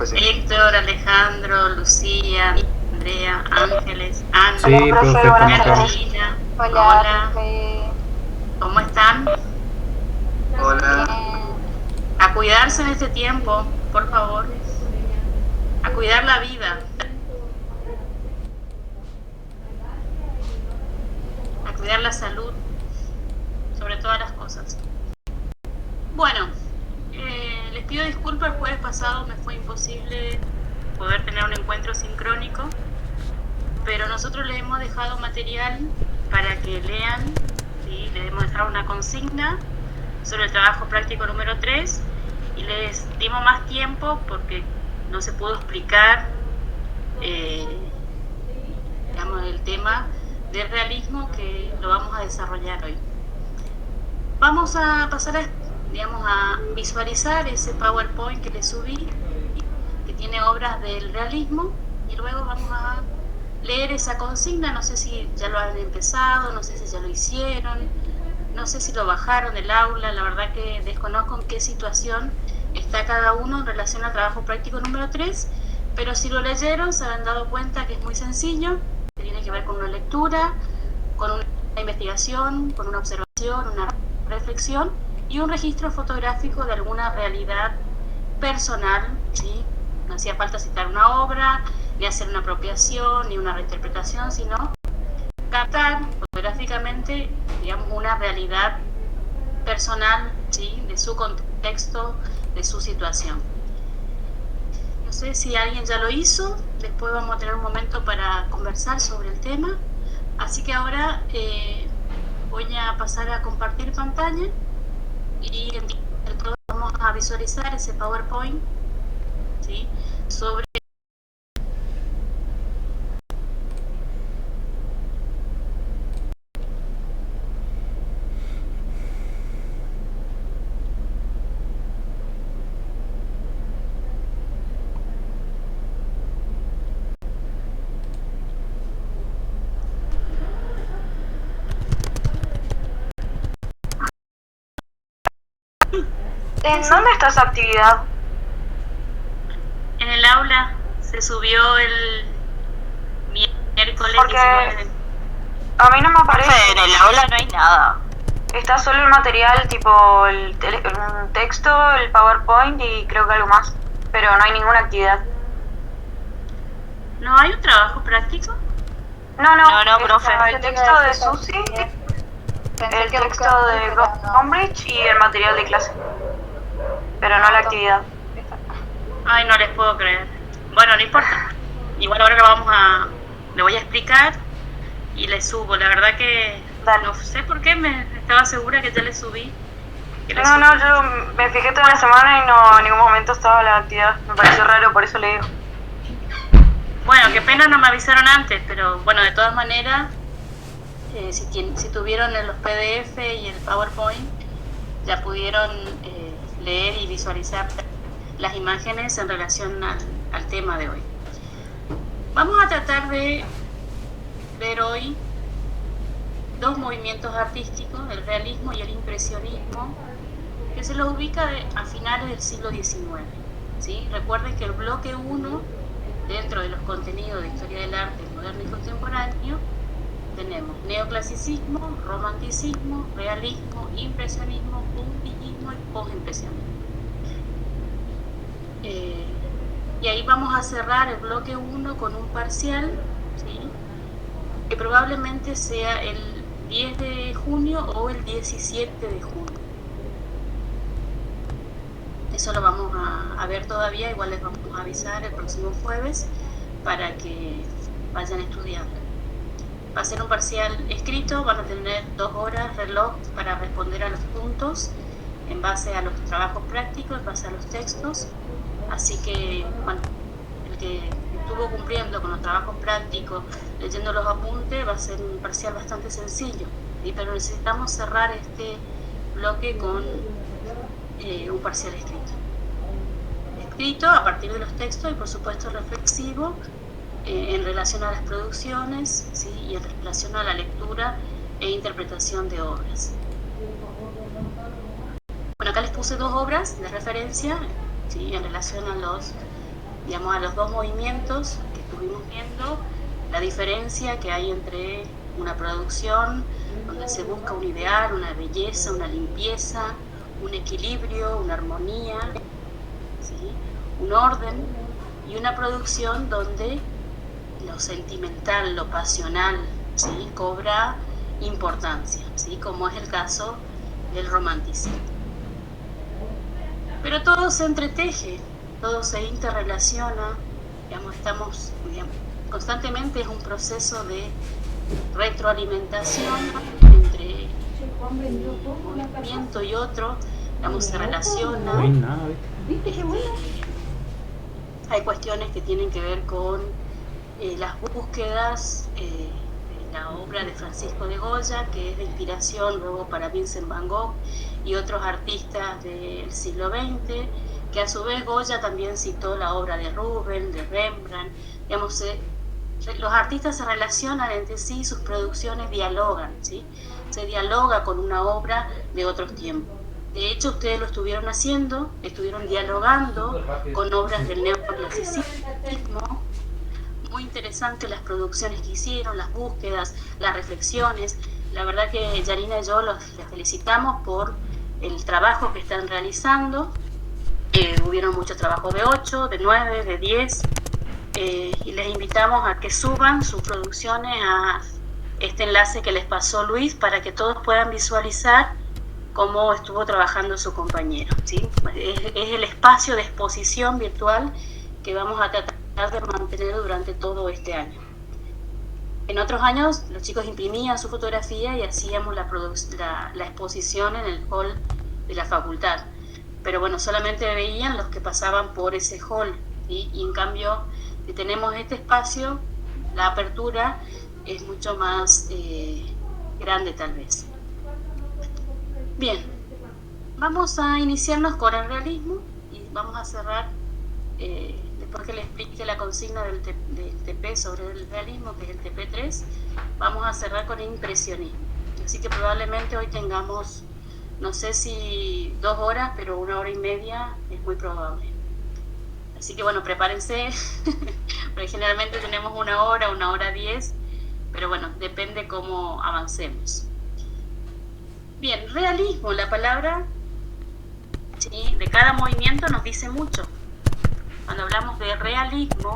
sí. Héctor, Alejandro, Lucía, Andrea, Ángeles, Ana, Sí, profe, estamos acá. Carolina. Hola, Hola, ¿cómo están? Hola. A cuidarse en este tiempo, por favor. A cuidar la vida. A cuidar la salud, sobre todas las cosas. Bueno, les pido disculpas, el jueves pasado me fue imposible poder tener un encuentro sincrónico, pero nosotros les hemos dejado material para que lean, ¿sí? Les hemos dejado una consigna sobre el trabajo práctico número 3 y les dimos más tiempo porque no se pudo explicar digamos, el tema del realismo que lo vamos a desarrollar hoy. Vamos a pasar a visualizar ese PowerPoint que les subí, que tiene obras del realismo, y luego vamos a leer esa consigna. No sé si ya lo han empezado, no sé si ya lo hicieron, no sé si lo bajaron del aula, la verdad que desconozco en qué situación está cada uno en relación al trabajo práctico número 3, pero si lo leyeron se habrán dado cuenta que es muy sencillo, que tiene que ver con una lectura, con una investigación, con una observación, una reflexión y un registro fotográfico de alguna realidad personal, ¿sí? No hacía falta citar una obra, ni hacer una apropiación, ni una reinterpretación, sino captar fotográficamente, digamos, una realidad personal, ¿sí? De su contexto, de su situación. No sé si alguien ya lo hizo, después vamos a tener un momento para conversar sobre el tema. Así que ahora voy a pasar a compartir pantalla y entre todos vamos a visualizar ese PowerPoint, ¿sí? Sobre ¿en dónde está esa actividad? en el aula se subió el miércoles Porque 19 de... a mí no me aparece. En el aula no hay nada. Está solo el material, tipo el texto, el PowerPoint y creo que algo más. Pero no hay ninguna actividad. ¿No hay un trabajo práctico? No, profe. El texto de Susi, el texto de Cambridge y el material de clase. Pero no la actividad. Ay, no les puedo creer. Bueno, no importa. Igual ahora le voy a explicar y le subo. La verdad que Dale. no sé por qué me estaba segura que ya le subí. No, yo me fijé toda la semana y no en ningún momento estaba la actividad. Me pareció raro, por eso le digo. Bueno, qué pena no me avisaron antes, pero bueno, de todas maneras, si tuvieron en los PDF y el PowerPoint, ya pudieron leer y visualizar las imágenes en relación al tema de hoy. Vamos a tratar de ver hoy dos movimientos artísticos, el realismo y el impresionismo, que se los ubica a finales del siglo XIX. ¿Sí? Recuerden que el bloque 1, dentro de los contenidos de historia del arte moderno y contemporáneo, tenemos neoclasicismo, romanticismo, realismo, impresionismo, puntillismo y postimpresionismo. Y ahí vamos a cerrar el bloque 1 con un parcial, ¿sí? Que probablemente sea el 10 de junio o el 17 de junio. Eso lo vamos a ver todavía, igual les vamos a avisar el próximo jueves para que vayan estudiando. Va a ser un parcial escrito, van a tener 2 horas reloj para responder a los puntos en base a los trabajos prácticos, en base a los textos. Así que, bueno, el que estuvo cumpliendo con los trabajos prácticos, leyendo los apuntes, va a ser un parcial bastante sencillo, ¿sí? Pero necesitamos cerrar este bloque con un parcial escrito. Escrito a partir de los textos y por supuesto reflexivo en relación a las producciones, ¿sí? Y en relación a la lectura e interpretación de obras. Bueno, acá les puse 2 obras de referencia, ¿sí? En relación a los digamos, a los dos movimientos que estuvimos viendo, la diferencia que hay entre una producción donde se busca un ideal, una belleza, una limpieza, un equilibrio, una armonía, ¿sí? Un orden, y una producción donde lo sentimental, lo pasional, ¿sí? Cobra importancia, ¿sí? Como es el caso del romanticismo. Pero todo se entreteje, todo se interrelaciona, digamos, constantemente es un proceso de retroalimentación entre un movimiento y otro, digamos, se relaciona. No hay nada, Hay cuestiones que tienen que ver con las búsquedas de la obra de Francisco de Goya, que es de inspiración luego para Vincent Van Gogh y otros artistas del siglo XX, que a su vez Goya también citó la obra de Rubens, de Rembrandt. Digamos, los artistas se relacionan entre sí, sus producciones dialogan, ¿sí? Se dialoga con una obra de otros tiempos. De hecho, ustedes lo estuvieron haciendo, estuvieron dialogando con obras del neoclasicismo. Muy interesante las producciones que hicieron, las búsquedas, las reflexiones. La verdad que Yarina y yo les felicitamos por el trabajo que están realizando. Hubieron mucho trabajo de 8, de 9, de 10, y les invitamos a que suban sus producciones a este enlace que les pasó Luis para que todos puedan visualizar cómo estuvo trabajando su compañero, ¿sí? Es el espacio de exposición virtual que vamos a tratar de mantener durante todo este año. En otros años los chicos imprimían su fotografía y hacíamos la exposición en el hall de la facultad, pero bueno, solamente veían los que pasaban por ese hall, ¿sí? Y en cambio, si tenemos este espacio, la apertura es mucho más grande tal vez. Bien, vamos a iniciarnos con el realismo y vamos a cerrar, después que le explique la consigna del TP sobre el realismo, que es el TP3, vamos a cerrar con el impresionismo. Así que probablemente hoy tengamos, no sé si 2 horas, pero 1 hora y media es muy probable. Así que bueno, prepárense, porque generalmente tenemos 1 hora, 1 hora 10, pero bueno, depende cómo avancemos. Bien, realismo, la palabra, ¿sí?, de cada movimiento nos dice mucho. Cuando hablamos de realismo,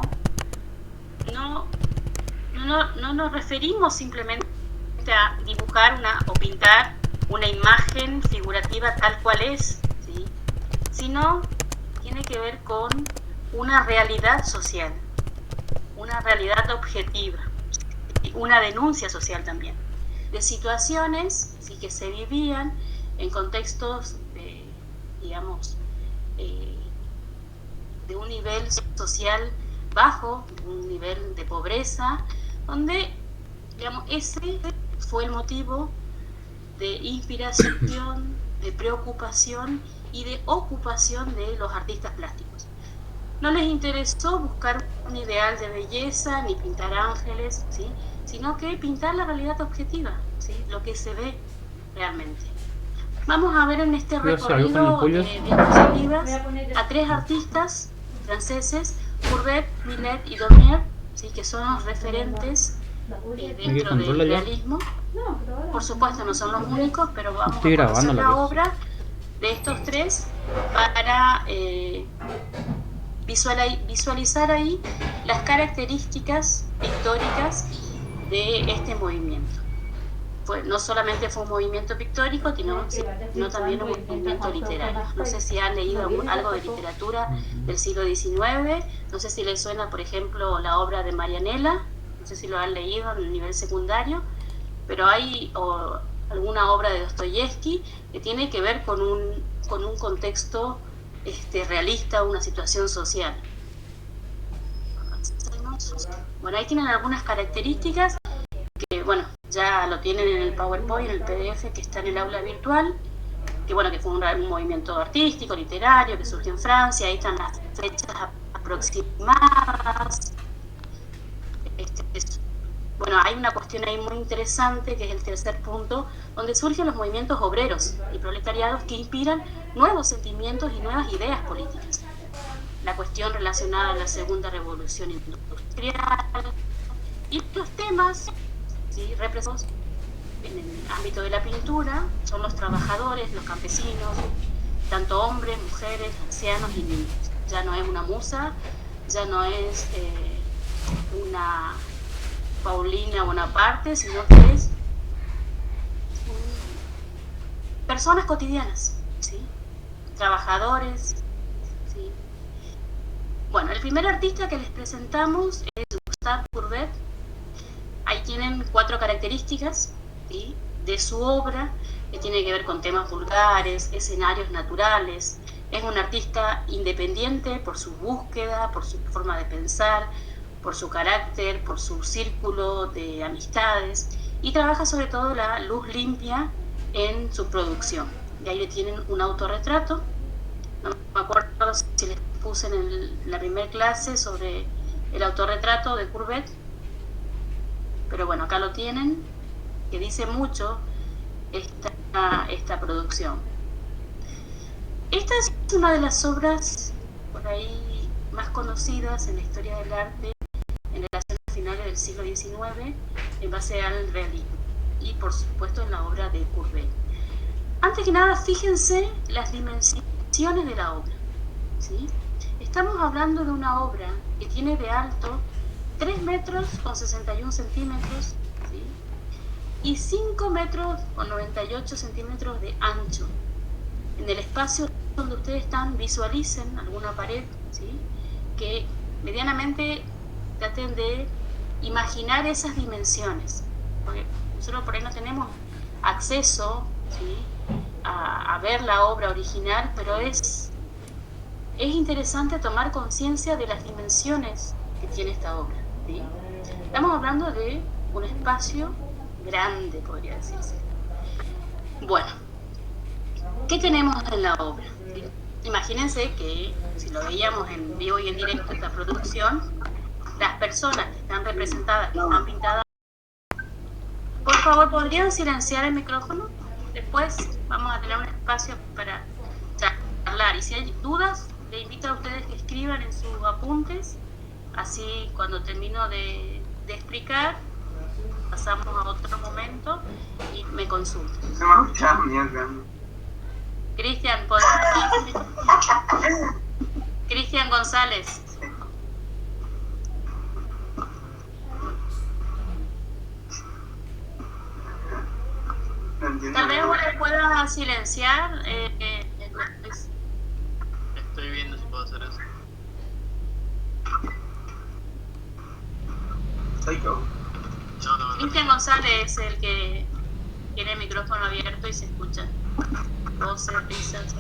no nos referimos simplemente a dibujar o pintar una imagen figurativa tal cual es, ¿sí?, sino tiene que ver con una realidad social, una realidad objetiva, ¿sí?, una denuncia social también, de situaciones, ¿sí?, que se vivían en contextos de, digamos, de un nivel social bajo, un nivel de pobreza, donde, digamos, ese fue el motivo de inspiración, de preocupación y de ocupación de los artistas plásticos. No les interesó buscar un ideal de belleza ni pintar ángeles, ¿sí?, sino que pintar la realidad objetiva, ¿sí?, lo que se ve realmente. Vamos a ver en este recorrido de diapositivas a 3 artistas franceses, Courbet, Millet y Daumier, ¿sí?, que son los referentes dentro del realismo. Por supuesto no son los únicos, pero vamos a conocer la obra de estos 3 para visualizar ahí las características históricas de este movimiento. No solamente fue un movimiento pictórico, sino también un movimiento literario. No sé si han leído algo de literatura del siglo XIX, no sé si les suena, por ejemplo, la obra de Marianela, no sé si lo han leído en el nivel secundario, pero hay alguna obra de Dostoyevsky que tiene que ver con un contexto realista, una situación social. Bueno, ahí tienen algunas características que, bueno, ya lo tienen en el PowerPoint, en el PDF que está en el aula virtual, que bueno, que fue un movimiento artístico, literario, que surgió en Francia. Ahí están las fechas aproximadas. Bueno, hay una cuestión ahí muy interesante, que es el tercer punto, donde surgen los movimientos obreros y proletariados que inspiran nuevos sentimientos y nuevas ideas políticas. la cuestión relacionada a la segunda revolución industrial y los temas, ¿sí?, representados en el ámbito de la pintura son los trabajadores, los campesinos, tanto hombres, mujeres, ancianos y niños. Ya no es una musa, ya no es una Paulina Bonaparte, sino que es personas cotidianas, ¿sí?, trabajadores, ¿sí? Bueno, el primer artista que les presentamos es Gustave Courbet. Ahí tienen 4 características, ¿sí?, de su obra, que tiene que ver con temas vulgares, escenarios naturales. Es un artista independiente por su búsqueda, por su forma de pensar, por su carácter, por su círculo de amistades, y trabaja sobre todo la luz limpia en su producción. Y ahí tienen un autorretrato. No me acuerdo si les puse en la primera clase sobre el autorretrato de Courbet, pero bueno, acá lo tienen, que dice mucho esta producción. Esta es una de las obras por ahí más conocidas en la historia del arte en relación a finales del siglo XIX en base al realismo y por supuesto en la obra de Courbet. Antes que nada, fíjense las dimensiones de la obra, ¿sí? Estamos hablando de una obra que tiene de alto 3 metros con 61 centímetros, ¿sí?, y 5 metros con 98 centímetros de ancho. En el espacio donde ustedes están, visualicen alguna pared, ¿sí?, que medianamente traten de imaginar esas dimensiones, porque nosotros por ahí no tenemos acceso, ¿sí?, a ver la obra original, pero es interesante tomar conciencia de las dimensiones que tiene esta obra, ¿sí? Estamos hablando de un espacio grande, podría decirse. Bueno, ¿qué tenemos en la obra? ¿Sí? Imagínense que si lo veíamos en vivo y en directo esta producción, las personas que están representadas, que están pintadas, por favor, ¿podrían silenciar el micrófono? Después vamos a tener un espacio para charlar, y si hay dudas, les invito a ustedes que escriban en sus apuntes, así cuando termino de explicar, pasamos a otro momento y me consultan. Cristian, Cristian González. Tal vez vos le puedas silenciar. Estoy viendo si puedo hacer eso. Soy yo. No. Cristian González es el que tiene el micrófono abierto y se escucha voces, risas.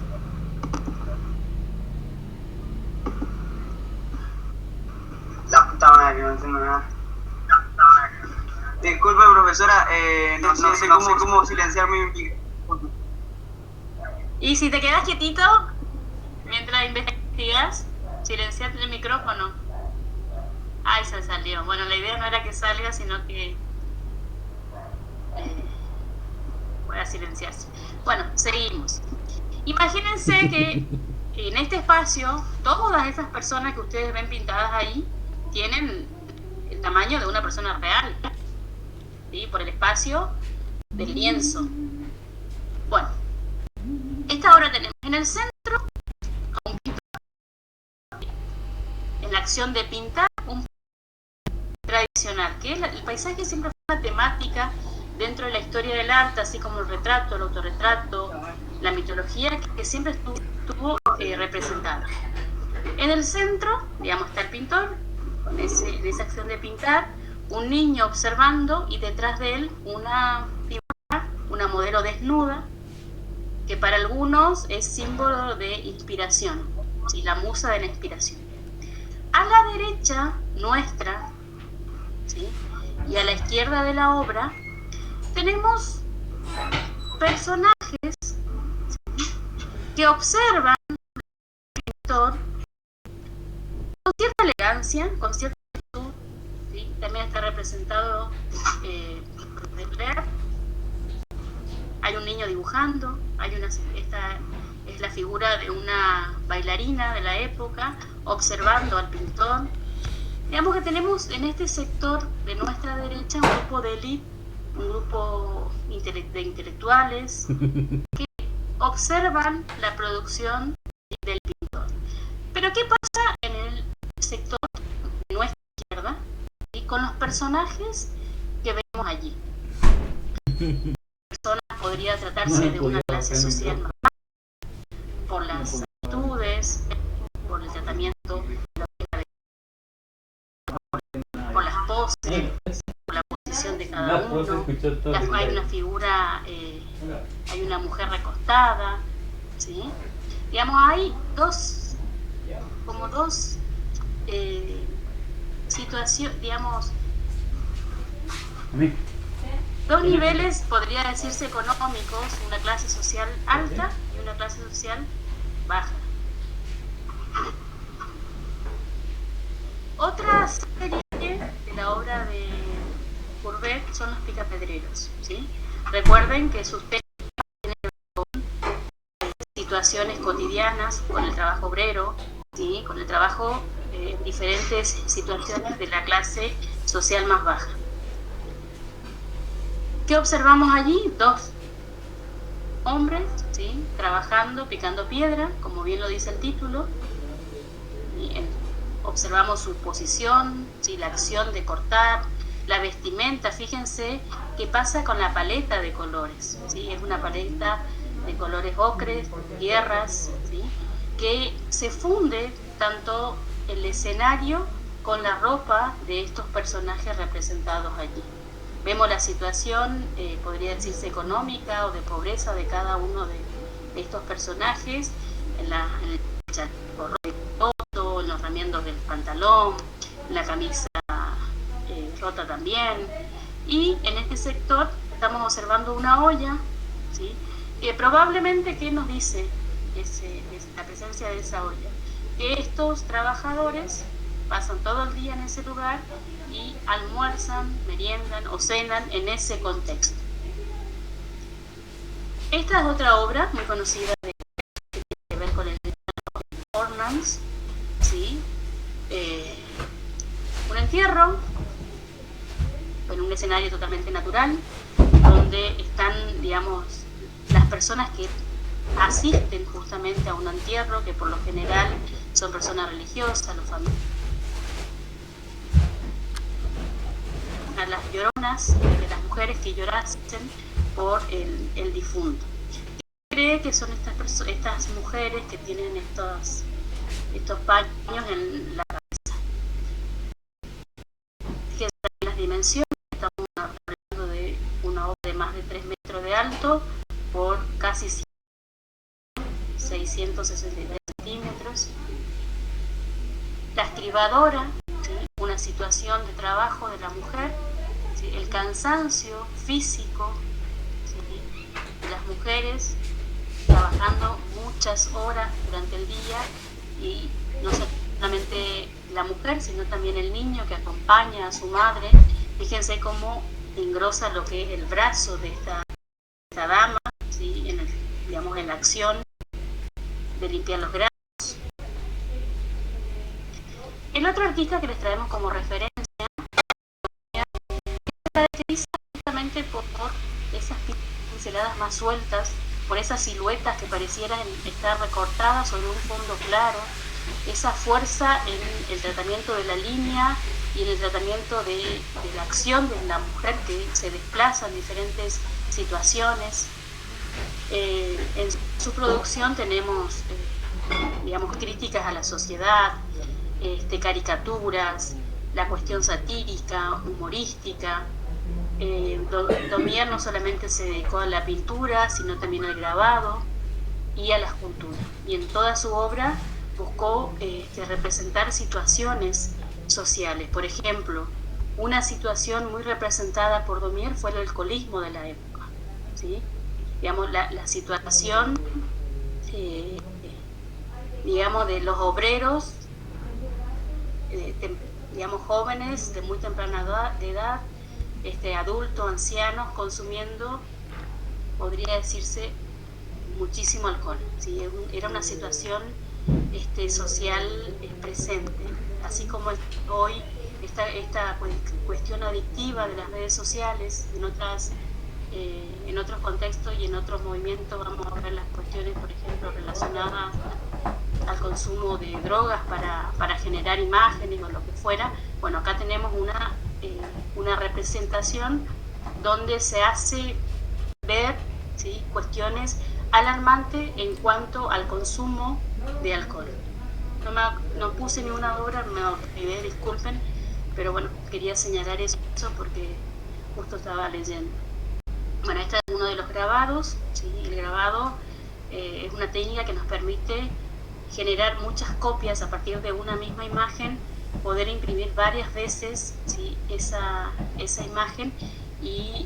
La puta madre, no entiendo nada. Disculpe, profesora, no sé cómo silenciar mi micrófono. Y si te quedas quietito mientras investigas, silenciate el micrófono. Ay, se salió. Bueno, la idea no era que salga, sino que pueda silenciarse. Bueno, seguimos. Imagínense que en este espacio, todas esas personas que ustedes ven pintadas ahí tienen el tamaño de una persona real, ¿sí?, por el espacio del lienzo. Bueno, esta obra tenemos en el centro a un pintor en la acción de pintar un tradicional, que es el paisaje siempre fue una temática dentro de la historia del arte, así como el retrato, el autorretrato, la mitología, que siempre estuvo representada. En el centro, digamos, está el pintor, en esa acción de pintar, un niño observando, y detrás de él una figura, una modelo desnuda, que para algunos es símbolo de inspiración, ¿sí?, la musa de la inspiración. A la derecha nuestra, ¿sí?, y a la izquierda de la obra, tenemos personajes, ¿sí?, que observan al pintor con cierta elegancia, con cierta actitud, ¿sí? También está representado hay un niño dibujando, está es la figura de una bailarina de la época observando al pintor. Digamos que tenemos en este sector de nuestra derecha un grupo de élite, un grupo de intelectuales que observan la producción del pintor. Pero ¿qué pasa en el sector de nuestra izquierda y con los personajes que vemos allí? Personas podría tratarse de una clase social más por las actitudes, por el tratamiento, por las poses, por la posición de cada uno. Hay una figura, hay una mujer recostada, ¿sí? Digamos, hay dos situaciones, digamos, dos niveles, podría decirse, económicos, una clase social alta y una clase social baja. Otra serie de la obra de Courbet son los picapedreros, ¿sí? Recuerden que sus textos tienen que ver con situaciones cotidianas, con el trabajo obrero, ¿sí? Con el trabajo en diferentes situaciones de la clase social más baja. ¿Qué observamos allí? Dos hombres, ¿sí? Trabajando, picando piedra, como bien lo dice el título. Observamos su posición, ¿sí? La acción de cortar, la vestimenta. Fíjense qué pasa con la paleta de colores, ¿sí? Es una paleta de colores ocres, tierras, ¿sí? Que se funde tanto el escenario con la ropa de estos personajes representados allí. Vemos la situación, podría decirse económica o de pobreza de cada uno de estos personajes, en el chaleco roto, en los remiendos del pantalón, en la camisa rota también. Y en este sector estamos observando una olla, ¿sí? Que probablemente, ¿qué nos dice la presencia de esa olla? Que estos trabajadores pasan todo el día en ese lugar y almuerzan, meriendan o cenan en ese contexto. Esta es otra obra muy conocida que tiene que ver con el performance, ¿sí? Un entierro en un escenario totalmente natural, donde están, digamos, las personas que asisten justamente a un entierro, que por lo general son personas religiosas, los familiares, a las lloronas de las mujeres que llorasen por el difunto. ¿Qué cree que son estas mujeres que tienen estos paños en la cabeza? Fíjense en las dimensiones, estamos hablando de una obra de más de 3 metros de alto por casi 663 centímetros. La estribadora, ¿sí? Una situación de trabajo de la mujer, ¿sí? El cansancio físico, ¿sí? De las mujeres trabajando muchas horas durante el día, y no solamente la mujer, sino también el niño que acompaña a su madre. Fíjense cómo engrosa lo que es el brazo de esta dama, ¿sí? Digamos, en la acción de limpiar los granos. El otro artista que les traemos como referencia se caracteriza justamente por esas pinceladas más sueltas, por esas siluetas que parecieran estar recortadas sobre un fondo claro, esa fuerza en el tratamiento de la línea y en el tratamiento de la acción de la mujer que se desplaza en diferentes situaciones. En su producción tenemos, digamos, críticas a la sociedad, caricaturas, la cuestión satírica, humorística. Daumier no solamente se dedicó a la pintura, sino también al grabado y a la escultura. Y en toda su obra buscó representar situaciones sociales. Por ejemplo, una situación muy representada por Daumier fue el alcoholismo de la época, ¿sí? Digamos, la situación, digamos, de los obreros, digamos, jóvenes de muy temprana edad, adultos, ancianos, consumiendo, podría decirse, muchísimo alcohol. ¿sí? Era una situación social presente, así como hoy esta cuestión adictiva de las redes sociales, en otros contextos y en otros movimientos vamos a ver las cuestiones, por ejemplo, relacionadas al consumo de drogas para generar imágenes o lo que fuera. Bueno, acá tenemos una representación donde se hace ver, ¿sí?, cuestiones alarmantes en cuanto al consumo de alcohol. No puse ni una obra, me olvidé, disculpen, pero bueno, quería señalar eso porque justo estaba leyendo. Bueno, este es uno de los grabados, ¿sí? El grabado es una técnica que nos permite generar muchas copias a partir de una misma imagen, poder imprimir varias veces, ¿sí?, esa imagen y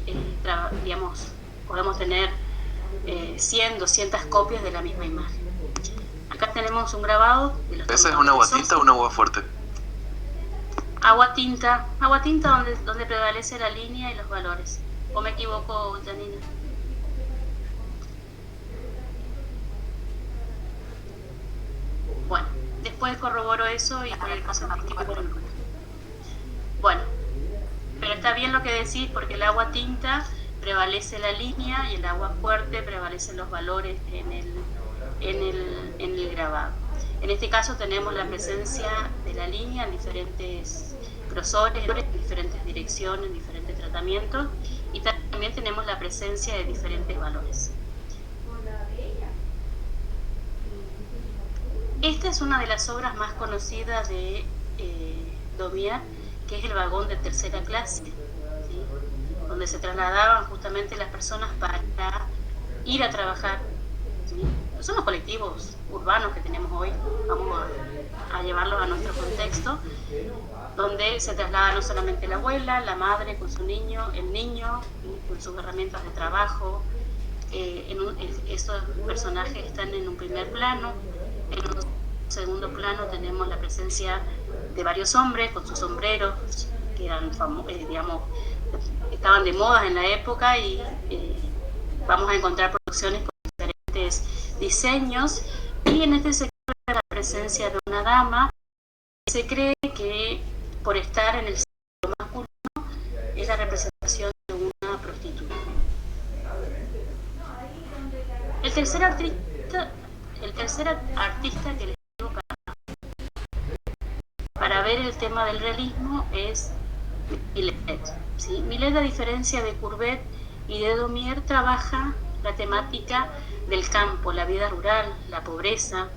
digamos, podemos tener 100, 200 copias de la misma imagen. Acá tenemos un grabado de los ¿Esa es un agua tinta o un agua fuerte? Agua tinta donde prevalece la línea y los valores. ¿O me equivoco, Janina? Bueno, después corroboro eso y con el caso artístico. Bueno, pero está bien lo que decís, porque el agua tinta prevalece la línea y el agua fuerte prevalecen los valores en el grabado. En este caso tenemos la presencia de la línea en diferentes grosores, en diferentes direcciones, en diferentes tratamientos, y también tenemos la presencia de diferentes valores. Esta es una de las obras más conocidas de Daumier, que es el vagón de tercera clase, ¿sí?, donde se trasladaban justamente las personas para ir a trabajar, ¿sí? Son los colectivos urbanos que tenemos hoy, vamos a llevarlos a nuestro contexto, donde se traslada no solamente la abuela, la madre con su niño, el niño con sus herramientas de trabajo. Estos personajes están en un primer plano. En un segundo plano tenemos la presencia de varios hombres con sus sombreros, que eran digamos, estaban de moda en la época, y vamos a encontrar producciones con diferentes diseños, y en este sector la presencia de una dama. Se cree que por estar en el sexo masculino es la representación de una prostituta. El tercer artista que les digo para ver el tema del realismo es Millet, ¿sí? Millet, a diferencia de Courbet y de Daumier, trabaja la temática del campo, la vida rural, la pobreza.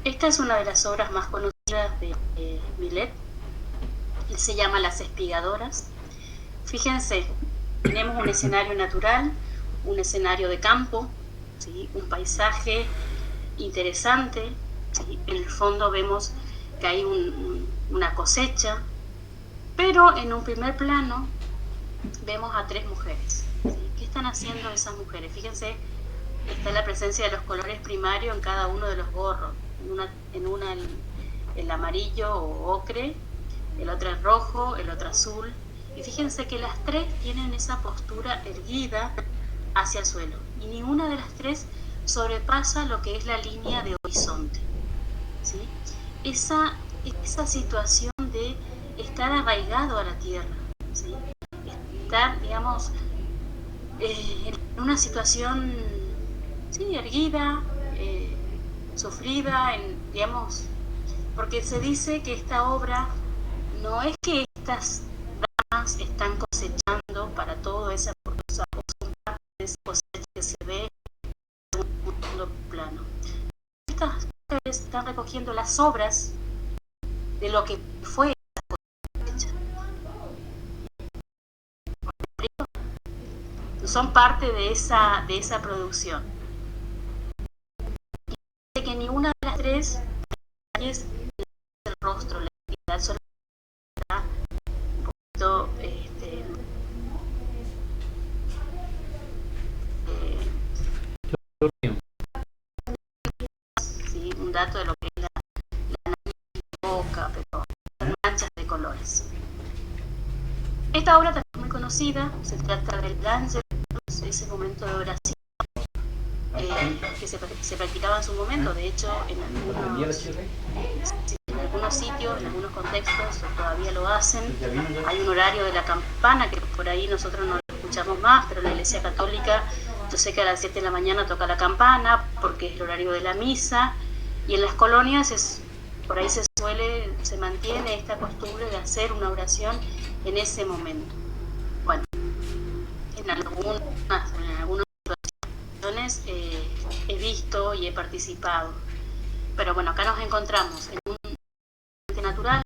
Esta es una de las obras más conocidas de Millet. Se llama Las Espigadoras. Fíjense, tenemos un escenario natural, un escenario de campo, ¿sí?, un paisaje interesante, ¿sí? En el fondo vemos que hay una cosecha, pero en un primer plano vemos a tres mujeres, ¿sí? ¿Qué están haciendo esas mujeres? Fíjense, está la presencia de los colores primarios en cada uno de los gorros. En una el amarillo o ocre, el otro el rojo, el otro azul. Y fíjense que las tres tienen esa postura erguida hacia el suelo, y ninguna de las tres sobrepasa lo que es la línea de horizonte, ¿sí? Esa situación de estar arraigado a la tierra, ¿sí? Estar, digamos, en una situación, sí, erguida, sufrida, digamos, porque se dice que esta obra no es que estas damas están cosechando para todo esa cosecha que se ve en un segundo plano. Estas mujeres están recogiendo las sobras de lo que fue esa cosecha. Son parte de esa producción. Y de que ninguna de las tres es el rostro, la identidad, solo está un poquito sí, un dato de lo que es la nariz, la boca, pero son manchas de colores. Esta obra también es muy conocida, se trata del L'Angelus, ese momento de oración que se practicaba en su momento. De hecho, en algunos sitios, en algunos contextos todavía lo hacen. Hay un horario de la campana que por ahí nosotros no lo escuchamos más, pero la Iglesia Católica, yo sé que a las 7 de la mañana toca la campana porque es el horario de la misa, y en las colonias por ahí se mantiene esta costumbre de hacer una oración en ese momento. Bueno, en algunas situaciones he visto y he participado, pero bueno, acá nos encontramos en un ambiente natural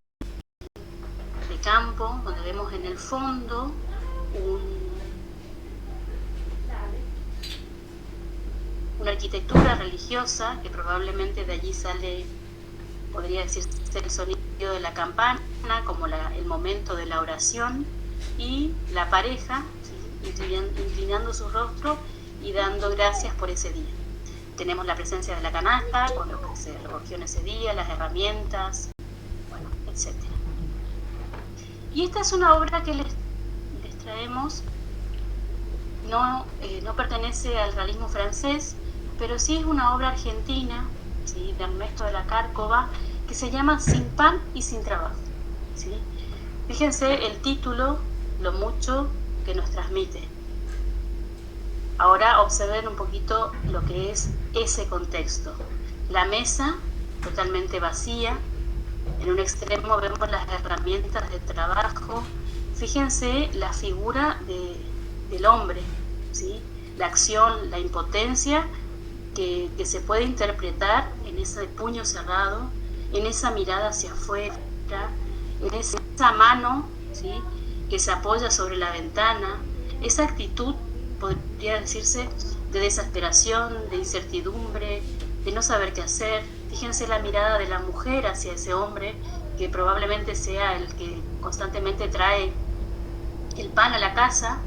de campo, donde vemos en el fondo una arquitectura religiosa, que probablemente de allí sale, podría decirse, el sonido de la campana, como el momento de la oración, y la pareja, ¿sí?, inclinando su rostro y dando gracias por ese día. Tenemos la presencia de la canasta, con lo que se recogió en ese día, las herramientas, bueno, etc. Y esta es una obra que les traemos, no pertenece al realismo francés, pero sí es una obra argentina, ¿sí?, de Ernesto de la Cárcova, que se llama Sin pan y sin trabajo, ¿sí? Fíjense el título, lo mucho que nos transmite. Ahora observen un poquito lo que es ese contexto. La mesa totalmente vacía, en un extremo vemos las herramientas de trabajo. Fíjense la figura del hombre, ¿sí?, la acción, la impotencia que se puede interpretar en ese puño cerrado, en esa mirada hacia afuera, en esa mano, ¿sí?, que se apoya sobre la ventana, esa actitud, podría decirse, de desesperación, de incertidumbre, de no saber qué hacer. Fíjense la mirada de la mujer hacia ese hombre, que probablemente sea el que constantemente trae el pan a la casa,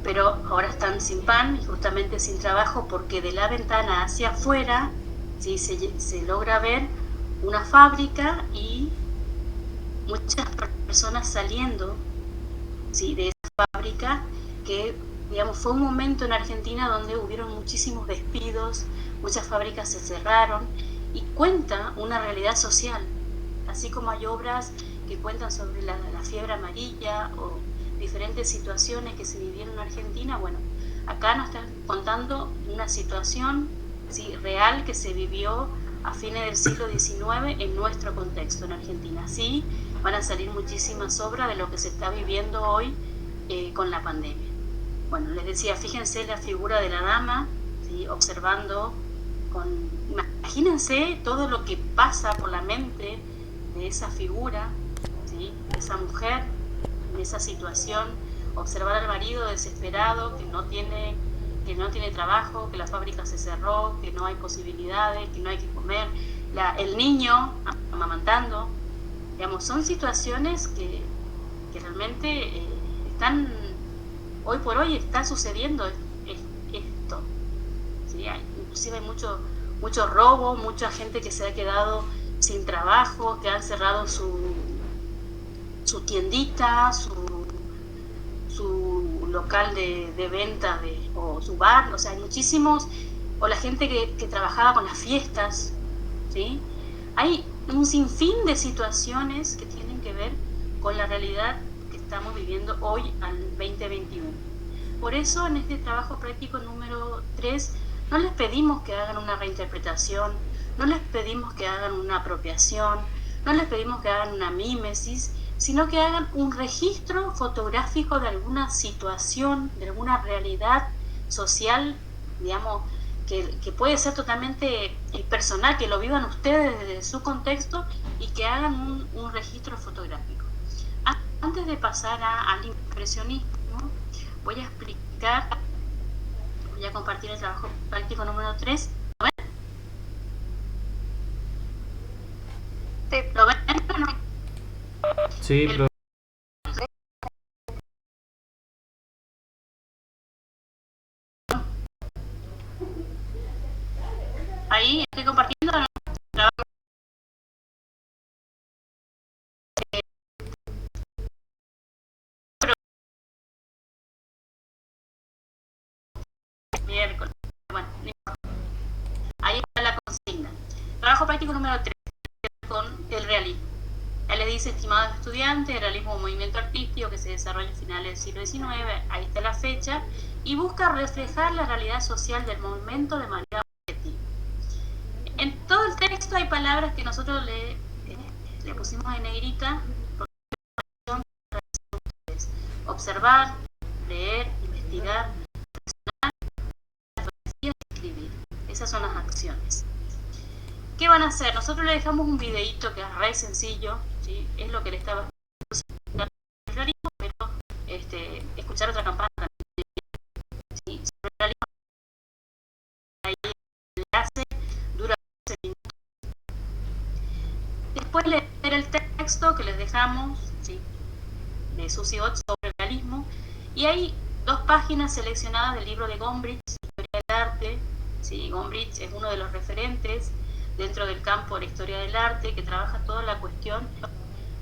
pero ahora están sin pan y justamente sin trabajo, porque de la ventana hacia afuera, ¿sí?, se logra ver una fábrica y muchas personas saliendo, ¿sí?, de esa fábrica, que, digamos, fue un momento en Argentina donde hubieron muchísimos despidos, muchas fábricas se cerraron, y cuenta una realidad social, así como hay obras que cuentan sobre la fiebre amarilla o diferentes situaciones que se vivieron en Argentina. Bueno, acá nos están contando una situación, ¿sí?, real, que se vivió a fines del siglo XIX en nuestro contexto en Argentina. Sí, van a salir muchísimas obras de lo que se está viviendo hoy con la pandemia. Bueno, les decía, fíjense la figura de la dama, ¿sí?, observando imagínense todo lo que pasa por la mente de esa figura, ¿sí?, de esa mujer en esa situación. Observar al marido desesperado, que no tiene trabajo, que la fábrica se cerró, que no hay posibilidades, que no hay que comer, el niño amamantando. Digamos, son situaciones que realmente están, hoy por hoy está sucediendo esto, ¿sí? Inclusive hay mucho robo, mucha gente que se ha quedado sin trabajo, que han cerrado su tiendita, su local de venta, o su bar. O sea, hay muchísimos, o la gente que trabajaba con las fiestas, ¿sí? Hay un sinfín de situaciones que tienen que ver con la realidad que estamos viviendo hoy al 2021. Por eso, en este trabajo práctico número 3, no les pedimos que hagan una reinterpretación, no les pedimos que hagan una apropiación, no les pedimos que hagan una mímesis, sino que hagan un registro fotográfico de alguna situación, de alguna realidad social, digamos, que puede ser totalmente personal, que lo vivan ustedes desde su contexto y que hagan un registro fotográfico. Antes de pasar al impresionismo, voy a compartir el trabajo práctico número 3. ¿Lo ven? Sí. ¿Lo ven o no? Sí, pero Ahí estoy compartiendo. trabajo práctico número 3 con el realismo. Él le dice, estimados estudiantes, el realismo es un movimiento artístico que se desarrolla a finales del siglo XIX, ahí está la fecha, y busca reflejar la realidad social del movimiento de manera objetiva. En todo el texto hay palabras que nosotros le pusimos en negrita, observar, leer, investigar, y escribir. Esas son las acciones. ¿Qué van a hacer? Nosotros le dejamos un videíto que es re sencillo, ¿sí? Es lo que le estaba explicando el realismo, pero escuchar otra campana también, ¿sí? Sobre el realismo, ahí el enlace dura 12 minutos. Después leer el texto que les dejamos, ¿sí? De Susie Ott sobre el realismo, y hay 2 páginas seleccionadas del libro de Gombrich, Historia del Arte, ¿sí? Gombrich es uno de los referentes dentro del campo de la historia del arte, que trabaja toda la cuestión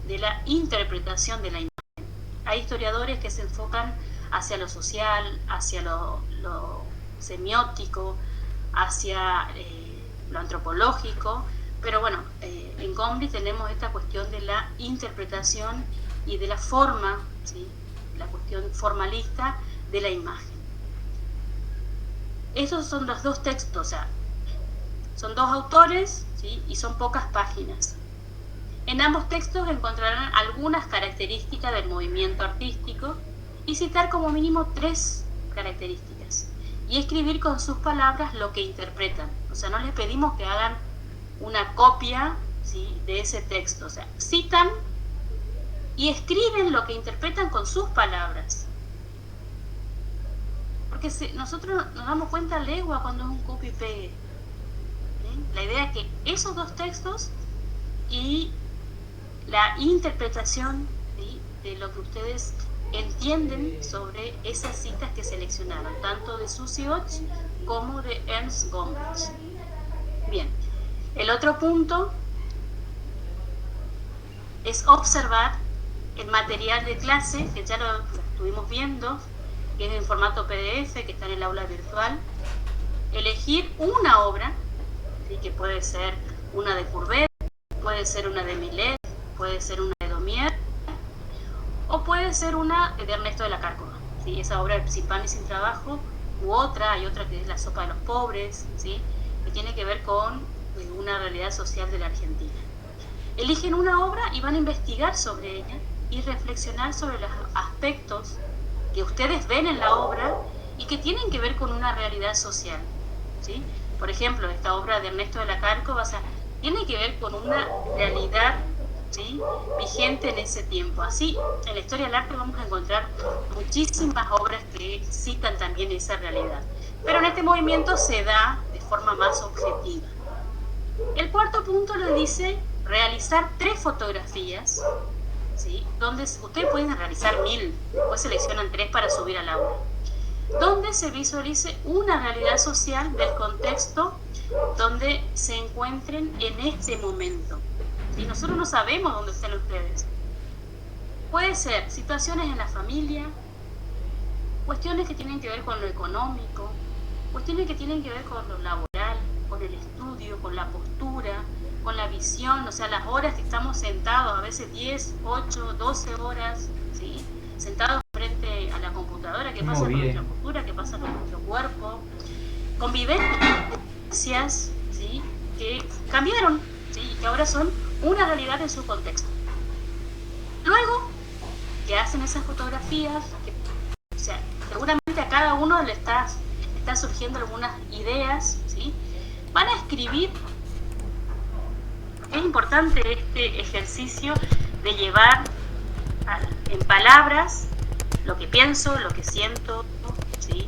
de la interpretación de la imagen. Hay historiadores que se enfocan hacia lo social, hacia lo semiótico, hacia lo antropológico, pero bueno, en Gombrich tenemos esta cuestión de la interpretación y de la forma, ¿sí? La cuestión formalista de la imagen. Esos son los 2 textos, o sea, son 2 autores, ¿sí? Y son pocas páginas. En ambos textos encontrarán algunas características del movimiento artístico y citar como mínimo 3 características. Y escribir con sus palabras lo que interpretan. O sea, no les pedimos que hagan una copia, ¿sí? De ese texto. O sea, citan y escriben lo que interpretan con sus palabras. Porque nosotros nos damos cuenta legua cuando es un copy-pegue. La idea es que esos 2 textos y la interpretación, ¿sí? De lo que ustedes entienden sobre esas citas que seleccionaron, tanto de Susie Ott como de Ernst Gombrich. Bien, el otro punto es observar el material de clase, que ya lo estuvimos viendo, que es en formato PDF, que está en el aula virtual. Elegir una obra, ¿sí? Que puede ser una de Courbet, puede ser una de Millet, puede ser una de Daumier, o puede ser una de Ernesto de la Cárcova, ¿sí? Esa obra de Sin pan y sin trabajo, u otra, hay otra que es La sopa de los pobres, ¿sí? Que tiene que ver con una realidad social de la Argentina. Eligen una obra y van a investigar sobre ella y reflexionar sobre los aspectos que ustedes ven en la obra y que tienen que ver con una realidad social, ¿sí? Por ejemplo, esta obra de Ernesto de la Cárcova, o sea, tiene que ver con una realidad, ¿sí? Vigente en ese tiempo. Así, en la historia del arte vamos a encontrar muchísimas obras que citan también esa realidad. Pero en este movimiento se da de forma más objetiva. El cuarto punto le dice realizar 3 fotografías, ¿sí? Donde ustedes pueden realizar 1000, después seleccionan 3 para subir al aula, donde se visualice una realidad social del contexto donde se encuentren en este momento. Y nosotros no sabemos dónde están ustedes. Puede ser situaciones en la familia, cuestiones que tienen que ver con lo económico, cuestiones que tienen que ver con lo laboral, con el estudio, con la postura, con la visión, o sea, las horas que estamos sentados, a veces 10, 8, 12 horas, ¿sí? Sentados frente a la computadora, qué pasa con nuestra postura, qué pasa con nuestro cuerpo, convivencias, ¿sí? Que cambiaron, ¿sí? Y que ahora son una realidad en su contexto. Luego que hacen esas fotografías, o sea, seguramente a cada uno le está surgiendo algunas ideas, ¿sí? Van a escribir. Es importante este ejercicio de llevar en palabras lo que pienso, lo que siento, ¿sí?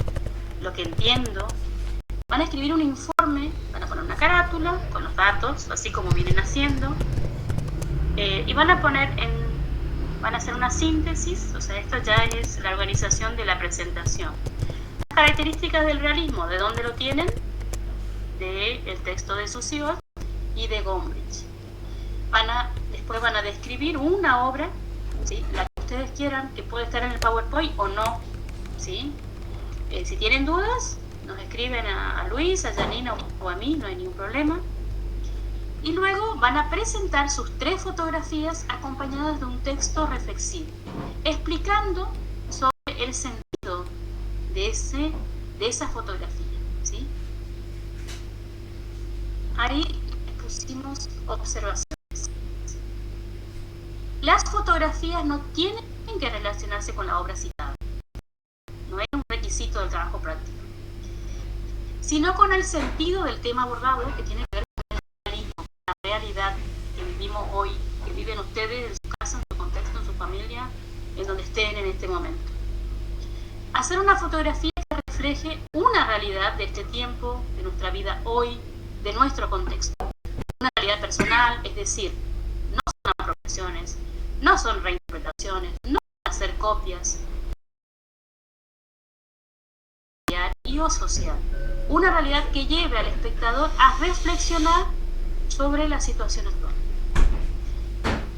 Lo que entiendo. Van a escribir un informe, van a poner una carátula con los datos, así como vienen haciendo, y van a hacer una síntesis, o sea, esto ya es la organización de la presentación. Las características del realismo, ¿de dónde lo tienen? Del texto de Susie Ott y de Gombrich. Después van a describir una obra, ¿sí? La que ustedes quieran, que puede estar en el PowerPoint o no, ¿sí? Si tienen dudas, nos escriben a Luis, a Janina o a mí, no hay ningún problema. Y luego van a presentar sus 3 fotografías acompañadas de un texto reflexivo, explicando sobre el sentido de esa fotografía, ¿sí? Ahí pusimos observaciones. Las fotografías no tienen que relacionarse con la obra citada, no es un requisito del trabajo práctico, sino con el sentido del tema abordado, que tiene que ver con el realismo, la realidad que vivimos hoy, que viven ustedes en su casa, en su contexto, en su familia, en donde estén en este momento. Hacer una fotografía que refleje una realidad de este tiempo, de nuestra vida hoy, de nuestro contexto. Una realidad personal, es decir, no son apropiaciones, no son reinterpretaciones, no van a ser copias, y o social. Una realidad que lleve al espectador a reflexionar sobre la situación actual.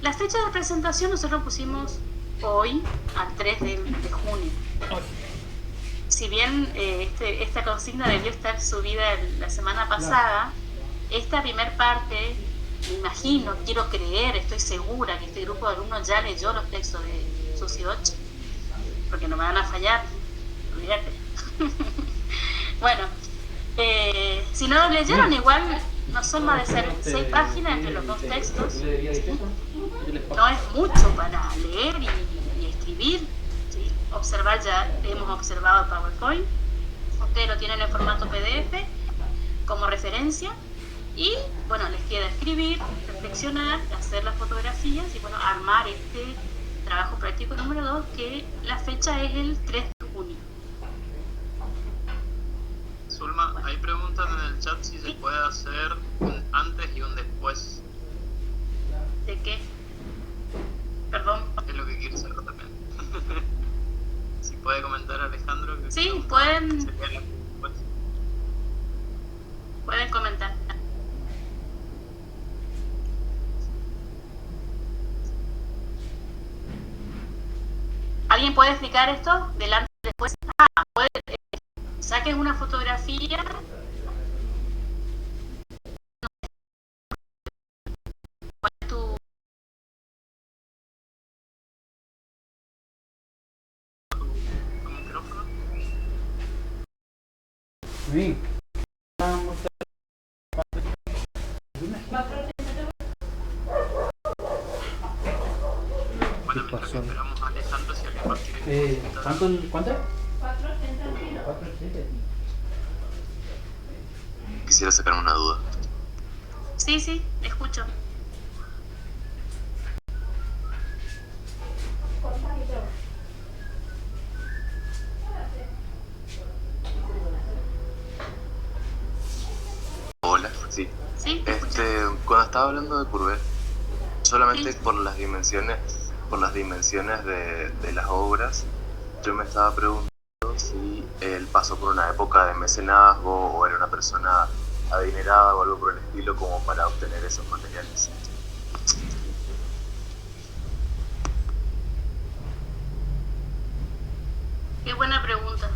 La fecha de presentación nosotros pusimos hoy, al 3 de junio. Si bien esta consigna debió estar subida la semana pasada, esta primer parte, me imagino, quiero creer, estoy segura que este grupo de alumnos ya leyó los textos de Susi 8, porque no me van a fallar, olvídate. Bueno, si no lo leyeron, igual no son más de 6 páginas entre los 2 textos, ¿sí? No es mucho para leer y escribir, ¿sí? Observar, ya hemos observado el PowerPoint, ustedes lo tienen en formato PDF como referencia, y bueno, les queda escribir, reflexionar, hacer las fotografías y bueno, armar este trabajo práctico número 2, que la fecha es el 3 de junio. Zulma, ahí preguntan en el chat si se puede hacer un antes y un después. ¿De qué? Perdón. Es lo que quiero saber también. Si puede comentar Alejandro. Que Sí, pueden sería después. Pueden comentar. ¿Alguien puede explicar esto? Del antes y después. Saques una fotografía. ¿Cuál es tu micrófono? Sí. Bueno, mientras que esperamos a Alejandro, si alguien más quiere comentar. ¿Cuánto? Quisiera sacar una duda. Sí, escucho. Hola, sí. Sí, te escucho. Cuando estaba hablando de Courbet, solamente Sí. por las dimensiones de las obras, yo me estaba preguntando si él pasó por una época de mecenazgo o era una persona adinerada o algo por el estilo como para obtener esos materiales. Qué buena pregunta.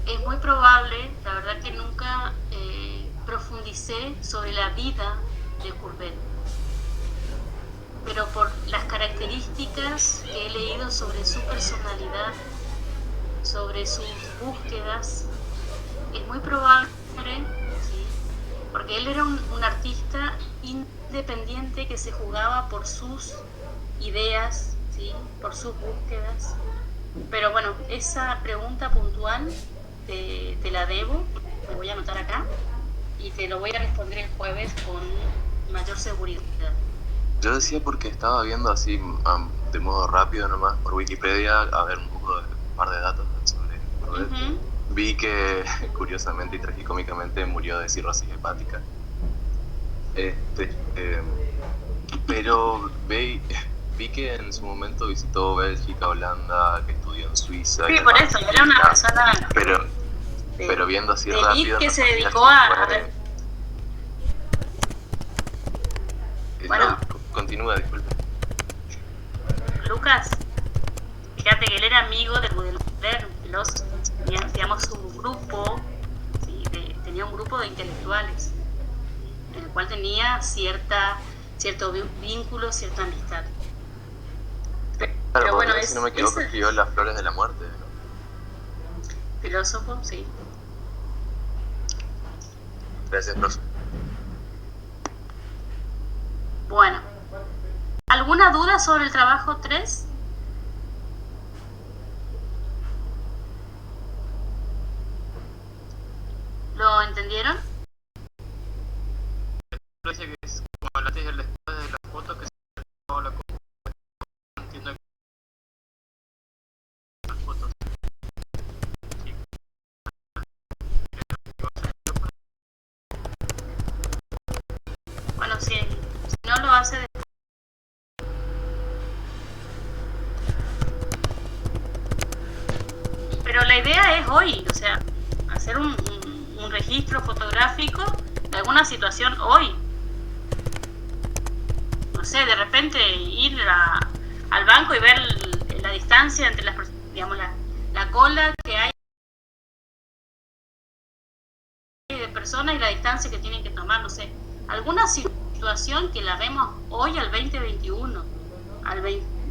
Es muy probable, la verdad que nunca profundicé sobre la vida de Courbet, pero por las características que he leído sobre su personalidad, sobre sus búsquedas, es muy probable, ¿sí? Porque él era un artista independiente que se jugaba por sus ideas, ¿sí? Por sus búsquedas. Pero bueno, esa pregunta puntual te la debo, me voy a anotar acá y te lo voy a responder el jueves con mayor seguridad. Yo decía porque estaba viendo así de modo rápido nomás por Wikipedia a ver un par de datos sobre Courbet. Uh-huh. Vi que curiosamente y tragicómicamente murió de cirrosis hepática. Pero vi que en su momento visitó Bélgica, Holanda, que estudió en Suiza. Sí, y por demás. eso, era una persona Pero viendo así de rápido. elite que se no dedicó sabía si a fue- ver. Bueno. Continúa, disculpe. Lucas, fíjate que él era amigo de Baudelaire, un filósofo, tenía, digamos, su grupo, ¿sí? Tenía un grupo de intelectuales. en el cual tenía cierto vínculo, cierta amistad. Claro, bueno, si no me equivoco, escribió Las Flores de la Muerte, ¿no? Filósofo, sí. Gracias, profe. Bueno, ¿alguna duda sobre el trabajo 3? ¿Lo entendieron? Dice que es como el antes y el después de la foto que se tomó la cosa. Entiendo que las fotos. Sí. Bueno, si no lo hace después. Pero la idea es hoy, o sea, hacer un registro fotográfico de alguna situación hoy. No sé, de repente ir al banco y ver la distancia entre las, digamos, la cola que hay de personas y la distancia que tienen que tomar, no sé, alguna situación que la vemos hoy al 2021,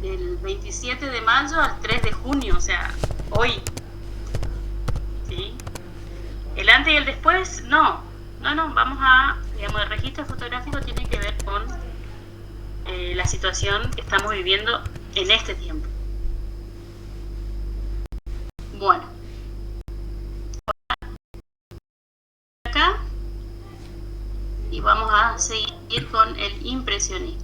del 27 de mayo al 3 de junio, o sea, hoy. ¿Sí? El antes y el después, no, vamos a, digamos, el registro fotográfico tiene que ver con la situación que estamos viviendo en este tiempo. Bueno, acá y vamos a seguir con el impresionismo.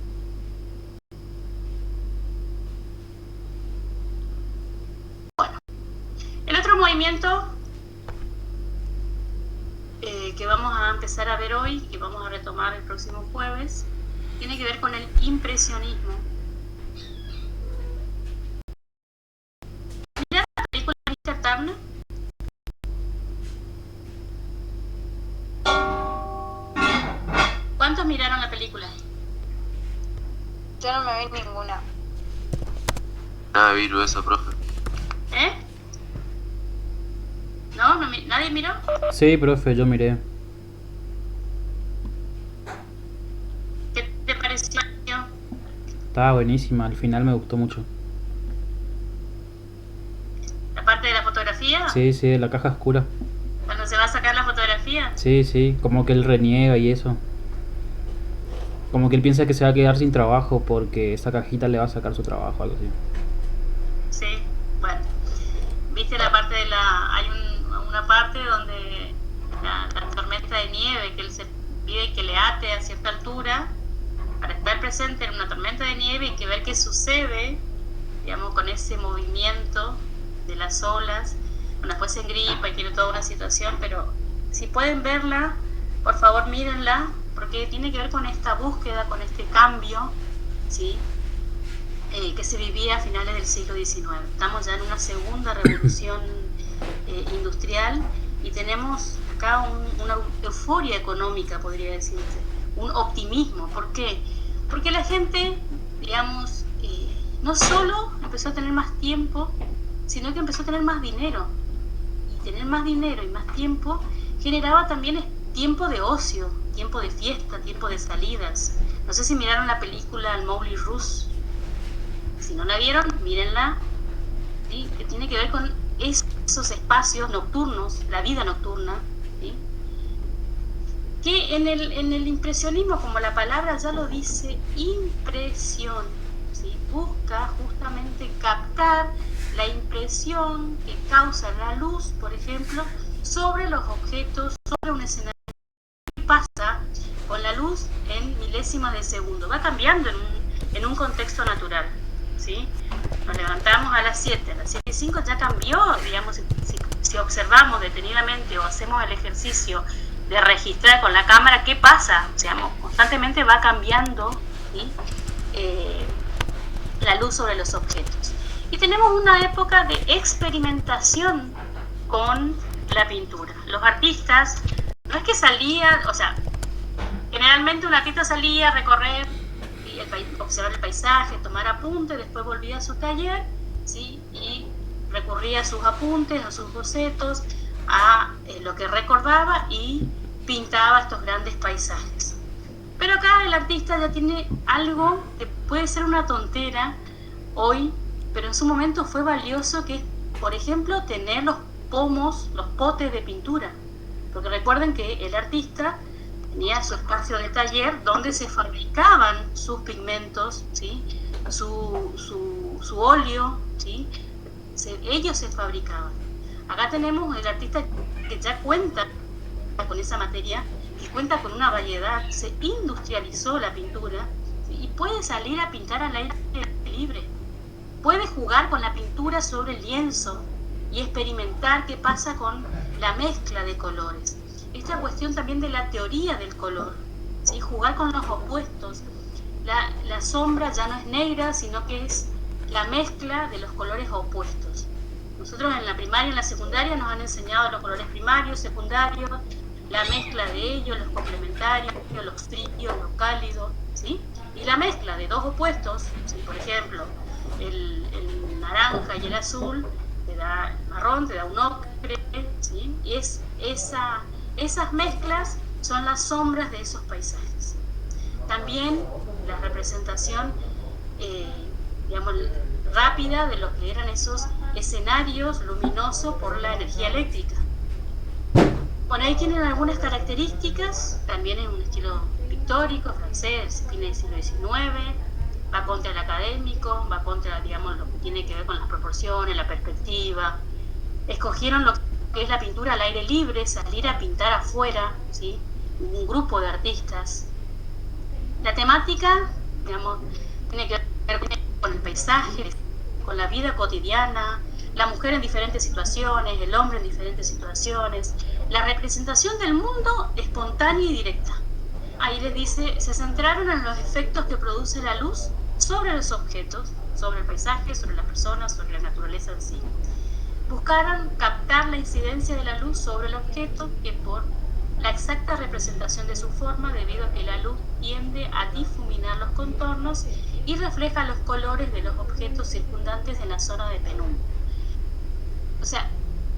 Bueno, el otro movimiento que vamos a empezar a ver hoy, que vamos a retomar el próximo jueves, tiene que ver con el impresionismo. ¿Mira la película de Mr. Turner? ¿Cuántos miraron la película? Yo no me vi ninguna. Nada, vi eso, profe. ¿Eh? ¿No? ¿Nadie miró? Sí, profe, yo miré. ¿Qué te pareció? Estaba buenísima, al final me gustó mucho. ¿La parte de la fotografía? Sí, sí, la caja oscura. ¿Cuando se va a sacar la fotografía? Sí, sí, como que él reniega y eso. Como que él piensa que se va a quedar sin trabajo porque esa cajita le va a sacar su trabajo, algo así. Sí, bueno. ¿Viste la parte de hay una parte donde la tormenta de nieve, que él se pide que le ate a cierta altura para estar presente en una tormenta de nieve y que ver qué sucede, digamos, con ese movimiento de las olas? Bueno, después se engripa y tiene toda una situación, pero si pueden verla, por favor mírenla, porque tiene que ver con esta búsqueda, con este cambio, ¿sí? Que se vivía a finales del siglo XIX. Estamos ya en una segunda revolución industrial y tenemos acá una euforia económica, podría decirse, un optimismo. ¿Por qué? Porque la gente, digamos, no solo empezó a tener más tiempo, sino que empezó a tener más dinero. Y tener más dinero y más tiempo generaba también tiempo de ocio, tiempo de fiesta, tiempo de salidas. No sé si miraron la película El Moulin Rouge. Si no la vieron, mírenla, ¿sí? Que tiene que ver con esos espacios nocturnos, la vida nocturna, ¿sí? Que en el impresionismo, como la palabra ya lo dice, impresión, ¿sí? Busca justamente captar la impresión que causa la luz, por ejemplo, sobre los objetos, sobre un escenario. ¿Qué pasa con la luz en milésimas de segundo? Va cambiando en un contexto natural, ¿sí? Nos levantamos a las 7, a las 7:05 ya cambió, digamos, si observamos detenidamente o hacemos el ejercicio de registrar con la cámara qué pasa, o sea, constantemente va cambiando, ¿sí? La luz sobre los objetos. Y tenemos una época de experimentación con la pintura. Los artistas, no es que salían, o sea, generalmente un artista salía a recorrer y observar el paisaje, tomar apuntes, después volvía a su taller, ¿sí? Y recurría a sus apuntes, a sus bocetos, a lo que recordaba y pintaba estos grandes paisajes. el artista ya tiene algo que puede ser una tontera hoy, pero en su momento fue valioso, que es, por ejemplo, tener los pomos, los potes de pintura. Porque recuerden que el artista tenía su espacio de taller donde se fabricaban sus pigmentos, ¿sí? su óleo, ¿sí? Ellos se fabricaban. Acá tenemos el artista que ya cuenta con esa materia, que cuenta con una variedad, se industrializó la pintura, ¿sí? Y puede salir a pintar al aire libre, puede jugar con la pintura sobre el lienzo y experimentar qué pasa con la mezcla de colores. Esta cuestión también de la teoría del color, ¿sí? Jugar con los opuestos. La sombra ya no es negra, sino que es la mezcla de los colores opuestos. Nosotros en la primaria y en la secundaria nos han enseñado los colores primarios, secundarios, la mezcla de ellos, los complementarios, los fríos, los cálidos, ¿sí? Y la mezcla de dos opuestos, ¿sí? Por ejemplo, el naranja y el azul te da el marrón, te da un ocre, ¿sí? Y esas mezclas son las sombras de esos paisajes. También la representación, digamos, rápida de lo que eran esos escenarios luminosos por la energía eléctrica. Bueno, ahí tienen algunas características, también es un estilo pictórico, francés, fin del siglo XIX, va contra el académico, va contra, digamos, lo que tiene que ver con las proporciones, la perspectiva. Escogieron lo que es la pintura al aire libre, salir a pintar afuera, ¿sí? Un grupo de artistas. La temática, digamos, tiene que ver con el paisaje, con la vida cotidiana, la mujer en diferentes situaciones, el hombre en diferentes situaciones, la representación del mundo espontánea y directa. Ahí les dice, se centraron en los efectos que produce la luz sobre los objetos, sobre el paisaje, sobre las personas, sobre la naturaleza en sí. Buscaron captar la incidencia de la luz sobre el objeto, que por la exacta representación de su forma, debido a que la luz tiende a difuminar los contornos y refleja los colores de los objetos circundantes en la zona de penumbra. O sea,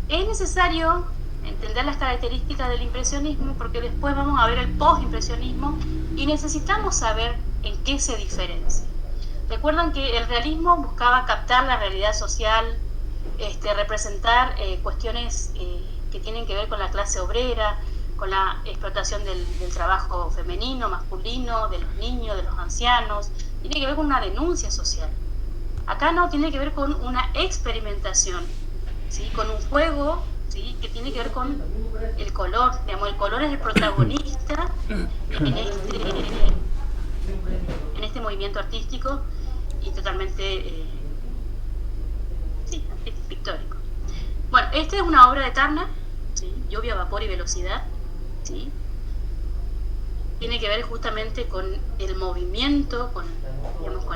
es necesario entender las características del impresionismo, porque después vamos a ver el post-impresionismo y necesitamos saber en qué se diferencia. Recuerdan que el realismo buscaba captar la realidad social, representar cuestiones que tienen que ver con la clase obrera, con la explotación del trabajo femenino, masculino, de los niños, de los ancianos. Tiene que ver con una denuncia social. Acá no, tiene que ver con una experimentación, ¿sí? Con un juego, ¿sí? Que tiene que ver con el color. Digamos, el color es el protagonista en este movimiento artístico y totalmente pictórico. Bueno, esta es una obra de Turner, ¿sí? Lluvia, vapor y velocidad, ¿sí? Tiene que ver justamente con el movimiento, con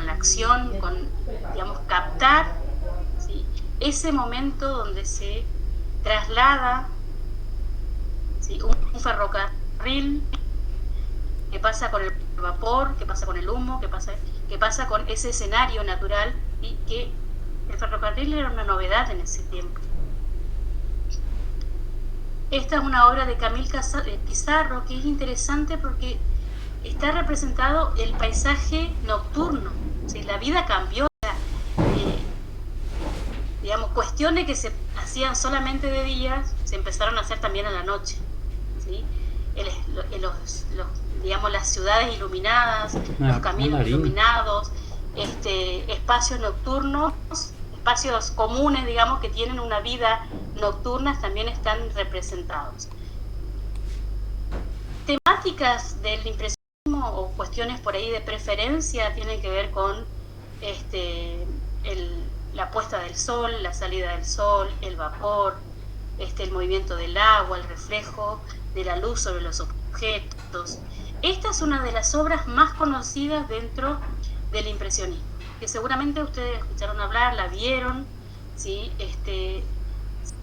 la acción, con, digamos, captar, ¿sí? Ese momento donde se traslada, ¿sí? un ferrocarril, que pasa con el vapor, que pasa con el humo, que pasa con ese escenario natural, y que el ferrocarril era una novedad en ese tiempo. Esta es una obra de Camille Pissarro, que es interesante porque está representado el paisaje nocturno, ¿sí? La vida cambió, digamos, cuestiones que se hacían solamente de día se empezaron a hacer también a la noche, ¿sí? Digamos, las ciudades iluminadas, los caminos iluminados, espacios nocturnos, espacios comunes, digamos, que tienen una vida nocturna, también están representados. Temáticas del impresionismo o cuestiones por ahí de preferencia tienen que ver con la puesta del sol, la salida del sol, el vapor, el movimiento del agua, el reflejo de la luz sobre los objetos. Esta es una de las obras más conocidas dentro del impresionismo, que seguramente ustedes escucharon hablar, la vieron, ¿sí?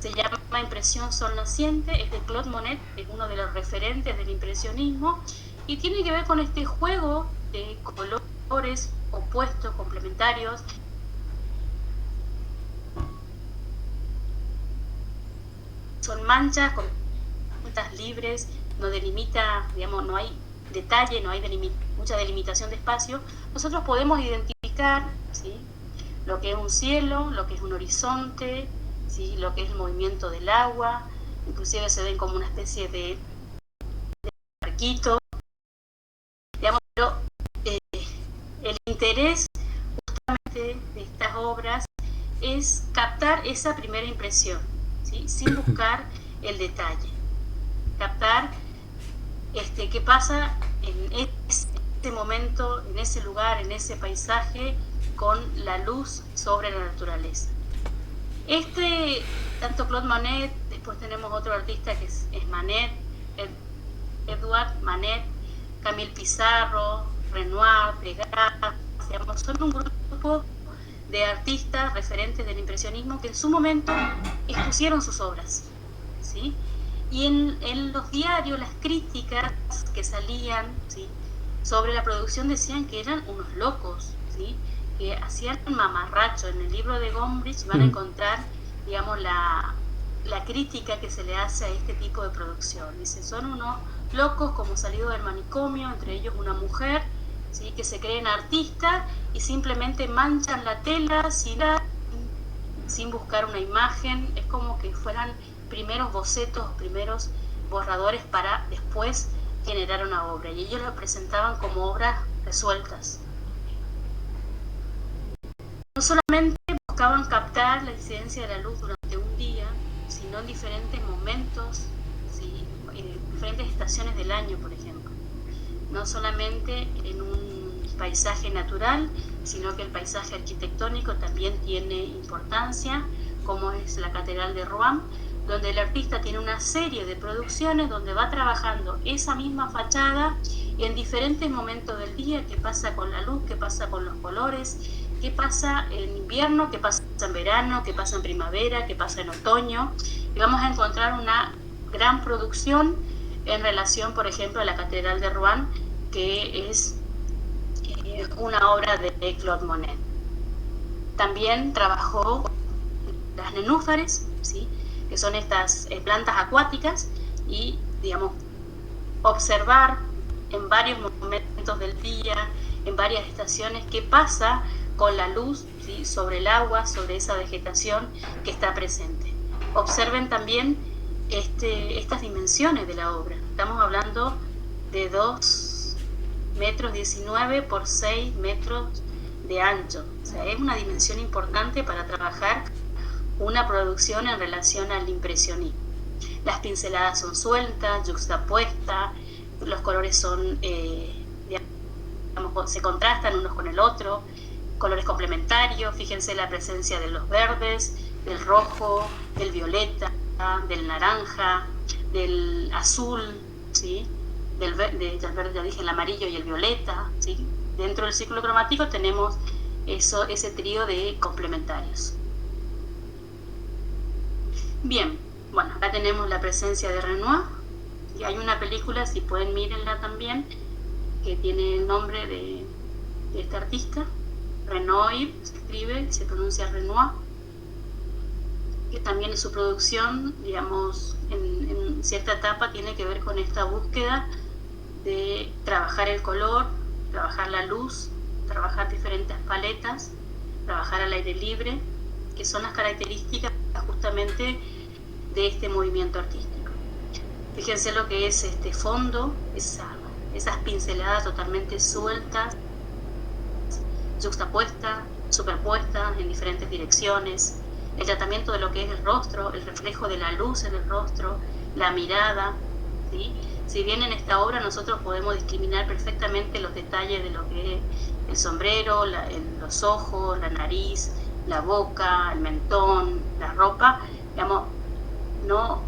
Se llama Impresión Sol Naciente, es de Claude Monet, es uno de los referentes del impresionismo, y tiene que ver con este juego de colores opuestos, complementarios. Son manchas con puntas libres, no delimita, digamos, no hay detalle, no hay mucha delimitación de espacio, nosotros podemos identificar, ¿sí?, lo que es un cielo, lo que es un horizonte, ¿sí?, lo que es el movimiento del agua, inclusive se ven como una especie de barquito, digamos, pero el interés justamente de estas obras es captar esa primera impresión, ¿sí?, sin buscar el detalle, captar qué pasa en ese momento, en ese lugar, en ese paisaje, con la luz sobre la naturaleza. Tanto Claude Monet, después tenemos otro artista que es Manet, Edouard Manet, Camille Pissarro, Renoir, Degas, digamos, son un grupo de artistas referentes del impresionismo que en su momento expusieron sus obras, ¿sí? Y en los diarios, las críticas que salían, ¿sí?, sobre la producción decían que eran unos locos, ¿sí?, que hacían mamarracho. En el libro de Gombrich van a encontrar, digamos, la crítica que se le hace a este tipo de producción. Dice, son unos locos como salidos del manicomio, entre ellos una mujer, ¿sí?, que se creen artistas y simplemente manchan la tela sin buscar una imagen. Es como que fueran primeros bocetos, primeros borradores para después generar una obra, y ellos lo presentaban como obras resueltas. No solamente buscaban captar la incidencia de la luz durante un día, sino en diferentes momentos, ¿sí?, en diferentes estaciones del año, por ejemplo. No solamente en un paisaje natural, sino que el paisaje arquitectónico también tiene importancia, como es la Catedral de Rouen, donde el artista tiene una serie de producciones donde va trabajando esa misma fachada en diferentes momentos del día, qué pasa con la luz, qué pasa con los colores, qué pasa en invierno, qué pasa en verano, qué pasa en primavera, qué pasa en otoño. Y vamos a encontrar una gran producción en relación, por ejemplo, a la Catedral de Rouen, que es una obra de Claude Monet. También trabajó las nenúfares, ¿sí?, que son estas plantas acuáticas, y, digamos, observar en varios momentos del día, en varias estaciones, qué pasa con la luz, ¿sí?, sobre el agua, sobre esa vegetación que está presente. Observen también estas dimensiones de la obra. Estamos hablando de 2,19 m por 6 metros de ancho. O sea, es una dimensión importante para trabajar una producción en relación al impresionismo. Las pinceladas son sueltas, yuxtapuestas, los colores son, digamos, se contrastan unos con el otro, colores complementarios. Fíjense la presencia de los verdes, del rojo, del violeta, del naranja, del azul, ¿sí?, del verde, ya dije, el amarillo y el violeta, ¿sí? Dentro del ciclo cromático tenemos ese trío de complementarios. Bien, bueno, acá tenemos la presencia de Renoir, y hay una película, si pueden mírenla también, que tiene el nombre de este artista, Renoir, se escribe, se pronuncia Renoir, que también en su producción, digamos, en cierta etapa tiene que ver con esta búsqueda de trabajar el color, trabajar la luz, trabajar diferentes paletas, trabajar al aire libre, que son las características justamente de este movimiento artístico. Fíjense lo que es este fondo, esas pinceladas totalmente sueltas, yuxtapuestas, superpuestas en diferentes direcciones, el tratamiento de lo que es el rostro, el reflejo de la luz en el rostro, la mirada, ¿sí? Si bien en esta obra nosotros podemos discriminar perfectamente los detalles de lo que es el sombrero, los ojos, la nariz, la boca, el mentón, la ropa, digamos, no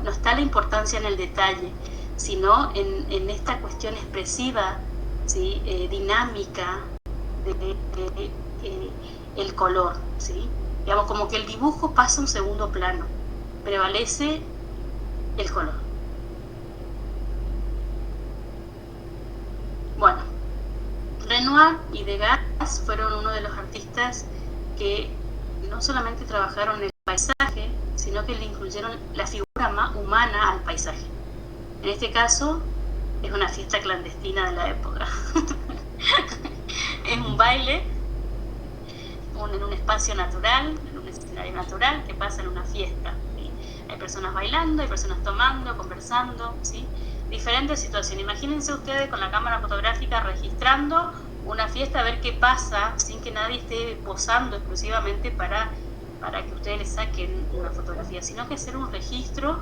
está la importancia en el detalle, sino en esta cuestión expresiva, ¿sí?, dinámica de el color, ¿sí? Digamos, como que el dibujo pasa a un segundo plano, prevalece el color. Bueno, Renoir y Degas fueron uno de los artistas que no solamente trabajaron el paisaje, sino que le incluyeron la figura humana al paisaje. En este caso, es una fiesta clandestina de la época. Es un baile en un espacio natural, en un escenario natural que pasa en una fiesta, ¿sí? Hay personas bailando, hay personas tomando, conversando, ¿sí? Diferentes situaciones. Imagínense ustedes con la cámara fotográfica registrando una fiesta, a ver qué pasa sin que nadie esté posando exclusivamente para que ustedes les saquen una fotografía, sino que hacer un registro,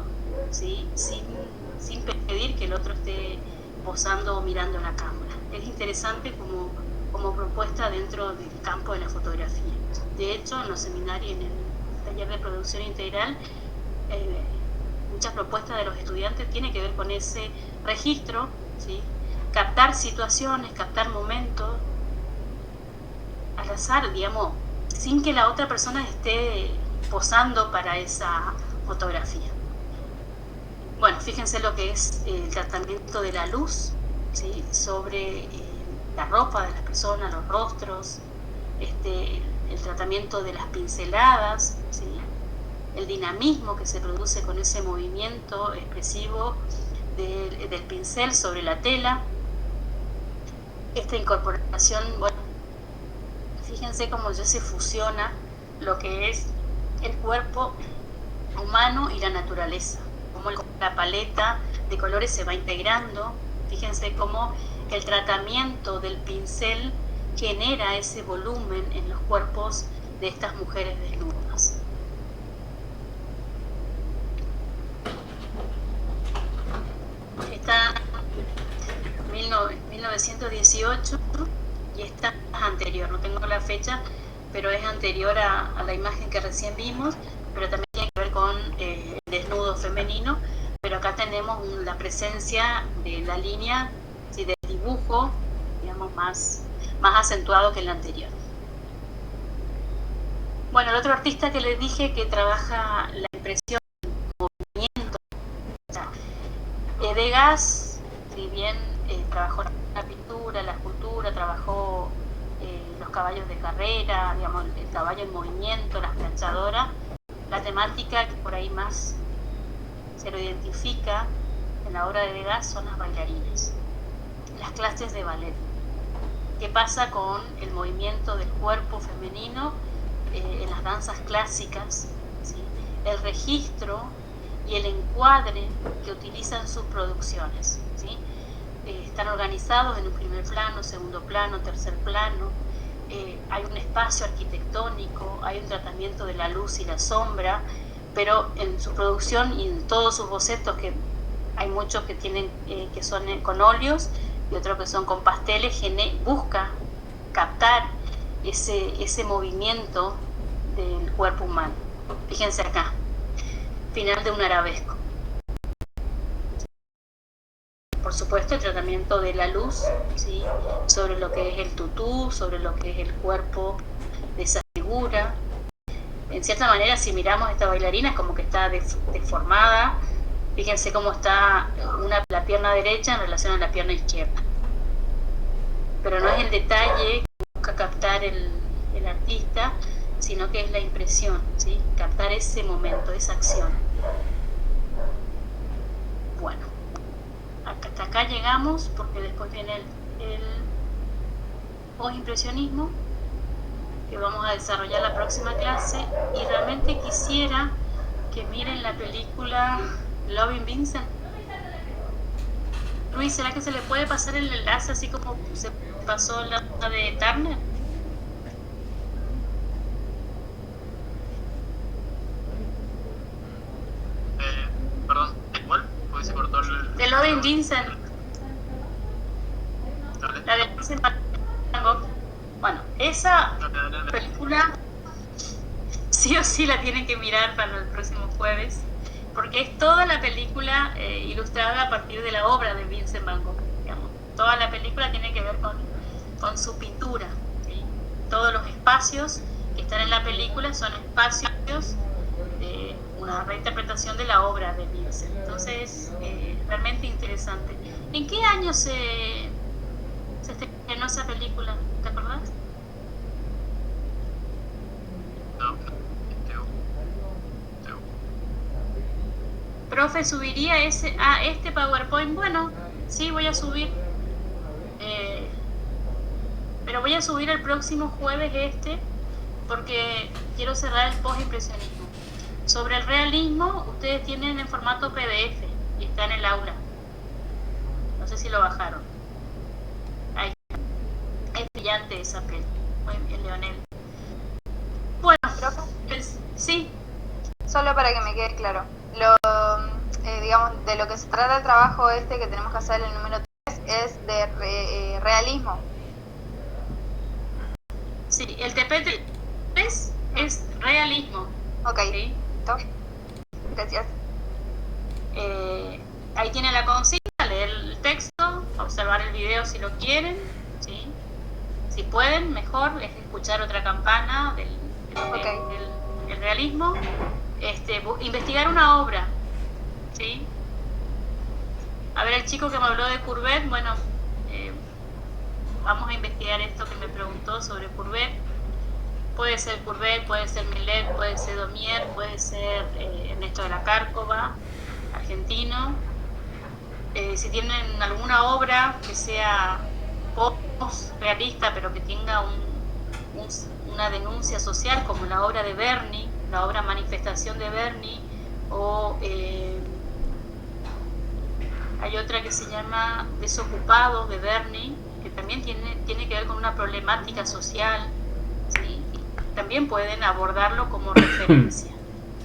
¿sí? sin pedir que el otro esté posando o mirando la cámara. Es interesante como propuesta dentro del campo de la fotografía. De hecho, en los seminarios, en el taller de producción integral, muchas propuestas de los estudiantes tienen que ver con ese registro, ¿sí? Captar situaciones, captar momentos al azar, digamos, sin que la otra persona esté posando para esa fotografía. Bueno, fíjense lo que es el tratamiento de la luz, ¿sí? Sobre la ropa de las personas, los rostros, el tratamiento de las pinceladas, ¿sí? El dinamismo que se produce con ese movimiento expresivo del pincel sobre la tela, esta incorporación, bueno, fíjense cómo ya se fusiona lo que es el cuerpo humano y la naturaleza, cómo la paleta de colores se va integrando. Fíjense cómo el tratamiento del pincel genera ese volumen en los cuerpos de estas mujeres desnudas. Está 1918 y esta es anterior, no tengo la fecha, pero es anterior a la imagen que recién vimos, pero también tiene que ver con el desnudo femenino, pero acá tenemos la presencia de la línea, ¿sí? Del dibujo, digamos, más acentuado que el anterior. Bueno, el otro artista que les dije que trabaja la impresión, el movimiento, o sea, Degas, si bien trabajó la pintura, la escultura, trabajó los caballos de carrera, digamos, el caballo en movimiento, las planchadoras, la temática que por ahí más se lo identifica en la obra de Degas son las bailarinas, las clases de ballet. ¿Qué pasa con el movimiento del cuerpo femenino en las danzas clásicas? ¿Sí? El registro y el encuadre que utilizan sus producciones, ¿sí? Están organizados en un primer plano, segundo plano, tercer plano. Hay un espacio arquitectónico, hay un tratamiento de la luz y la sombra, pero en su producción y en todos sus bocetos, que hay muchos que tienen que son con óleos y otros que son con pasteles, busca captar ese movimiento del cuerpo humano. Fíjense acá, final de un arabesco. Por supuesto, el tratamiento de la luz, ¿sí? Sobre lo que es el tutú, sobre lo que es el cuerpo de esa figura. En cierta manera, si miramos a esta bailarina, es como que está deformada. Fíjense cómo está la pierna derecha en relación a la pierna izquierda. Pero no es el detalle que busca captar el artista, sino que es la impresión, ¿sí? Captar ese momento, esa acción. Bueno, hasta acá llegamos, porque después viene el postimpresionismo, que vamos a desarrollar la próxima clase, y realmente quisiera que miren la película Loving Vincent. Luis, ¿será que se le puede pasar el enlace así como se pasó la de Turner? Perdón, ¿cuál? Porque se cortó el... De Loving Vincent. Dale. La de Vincent Van Gogh. Bueno, esa Dale. película sí o sí la tienen que mirar para el próximo jueves, porque es toda la película ilustrada a partir de la obra de Vincent Van Gogh, digamos. Toda la película tiene que ver con su pintura, ¿sí? Todos los espacios que están en la película son espacios de una reinterpretación de la obra de Vincent. Entonces, realmente interesante. ¿En qué año se estrenó esa película? ¿Te acordás? No. Profe, subiría este PowerPoint. Bueno, Sí, voy a subir, pero voy a subir el próximo jueves porque quiero cerrar el post-impresionismo. Sobre el realismo, ustedes tienen en formato PDF y está en el aula. No sé si lo bajaron. Ahí está. Es brillante esa peli. Muy bien, Leonel. Bueno, pues, sí. Solo para que me quede claro, digamos, de lo que se trata el trabajo que tenemos que hacer, el número 3, es de realismo. Sí, el TP3 es realismo. Ok, ¿sí? listo. Gracias. Ahí tiene la consigna, leer el texto, observar el video si lo quieren, ¿sí? Si pueden, mejor es escuchar otra campana del realismo. Investigar una obra, ¿sí? A ver, el chico que me habló de Courbet, bueno, vamos a investigar esto que me preguntó sobre Courbet. Puede ser Courbet, puede ser Millet, puede ser Daumier, puede ser Ernesto de la Cárcova, argentino. Si tienen alguna obra que sea post-realista, pero que tenga una denuncia social, como la obra de Berni, la obra Manifestación de Berni, o hay otra que se llama Desocupados de Berni, que también tiene que ver con una problemática social, ¿sí? También pueden abordarlo como referencia.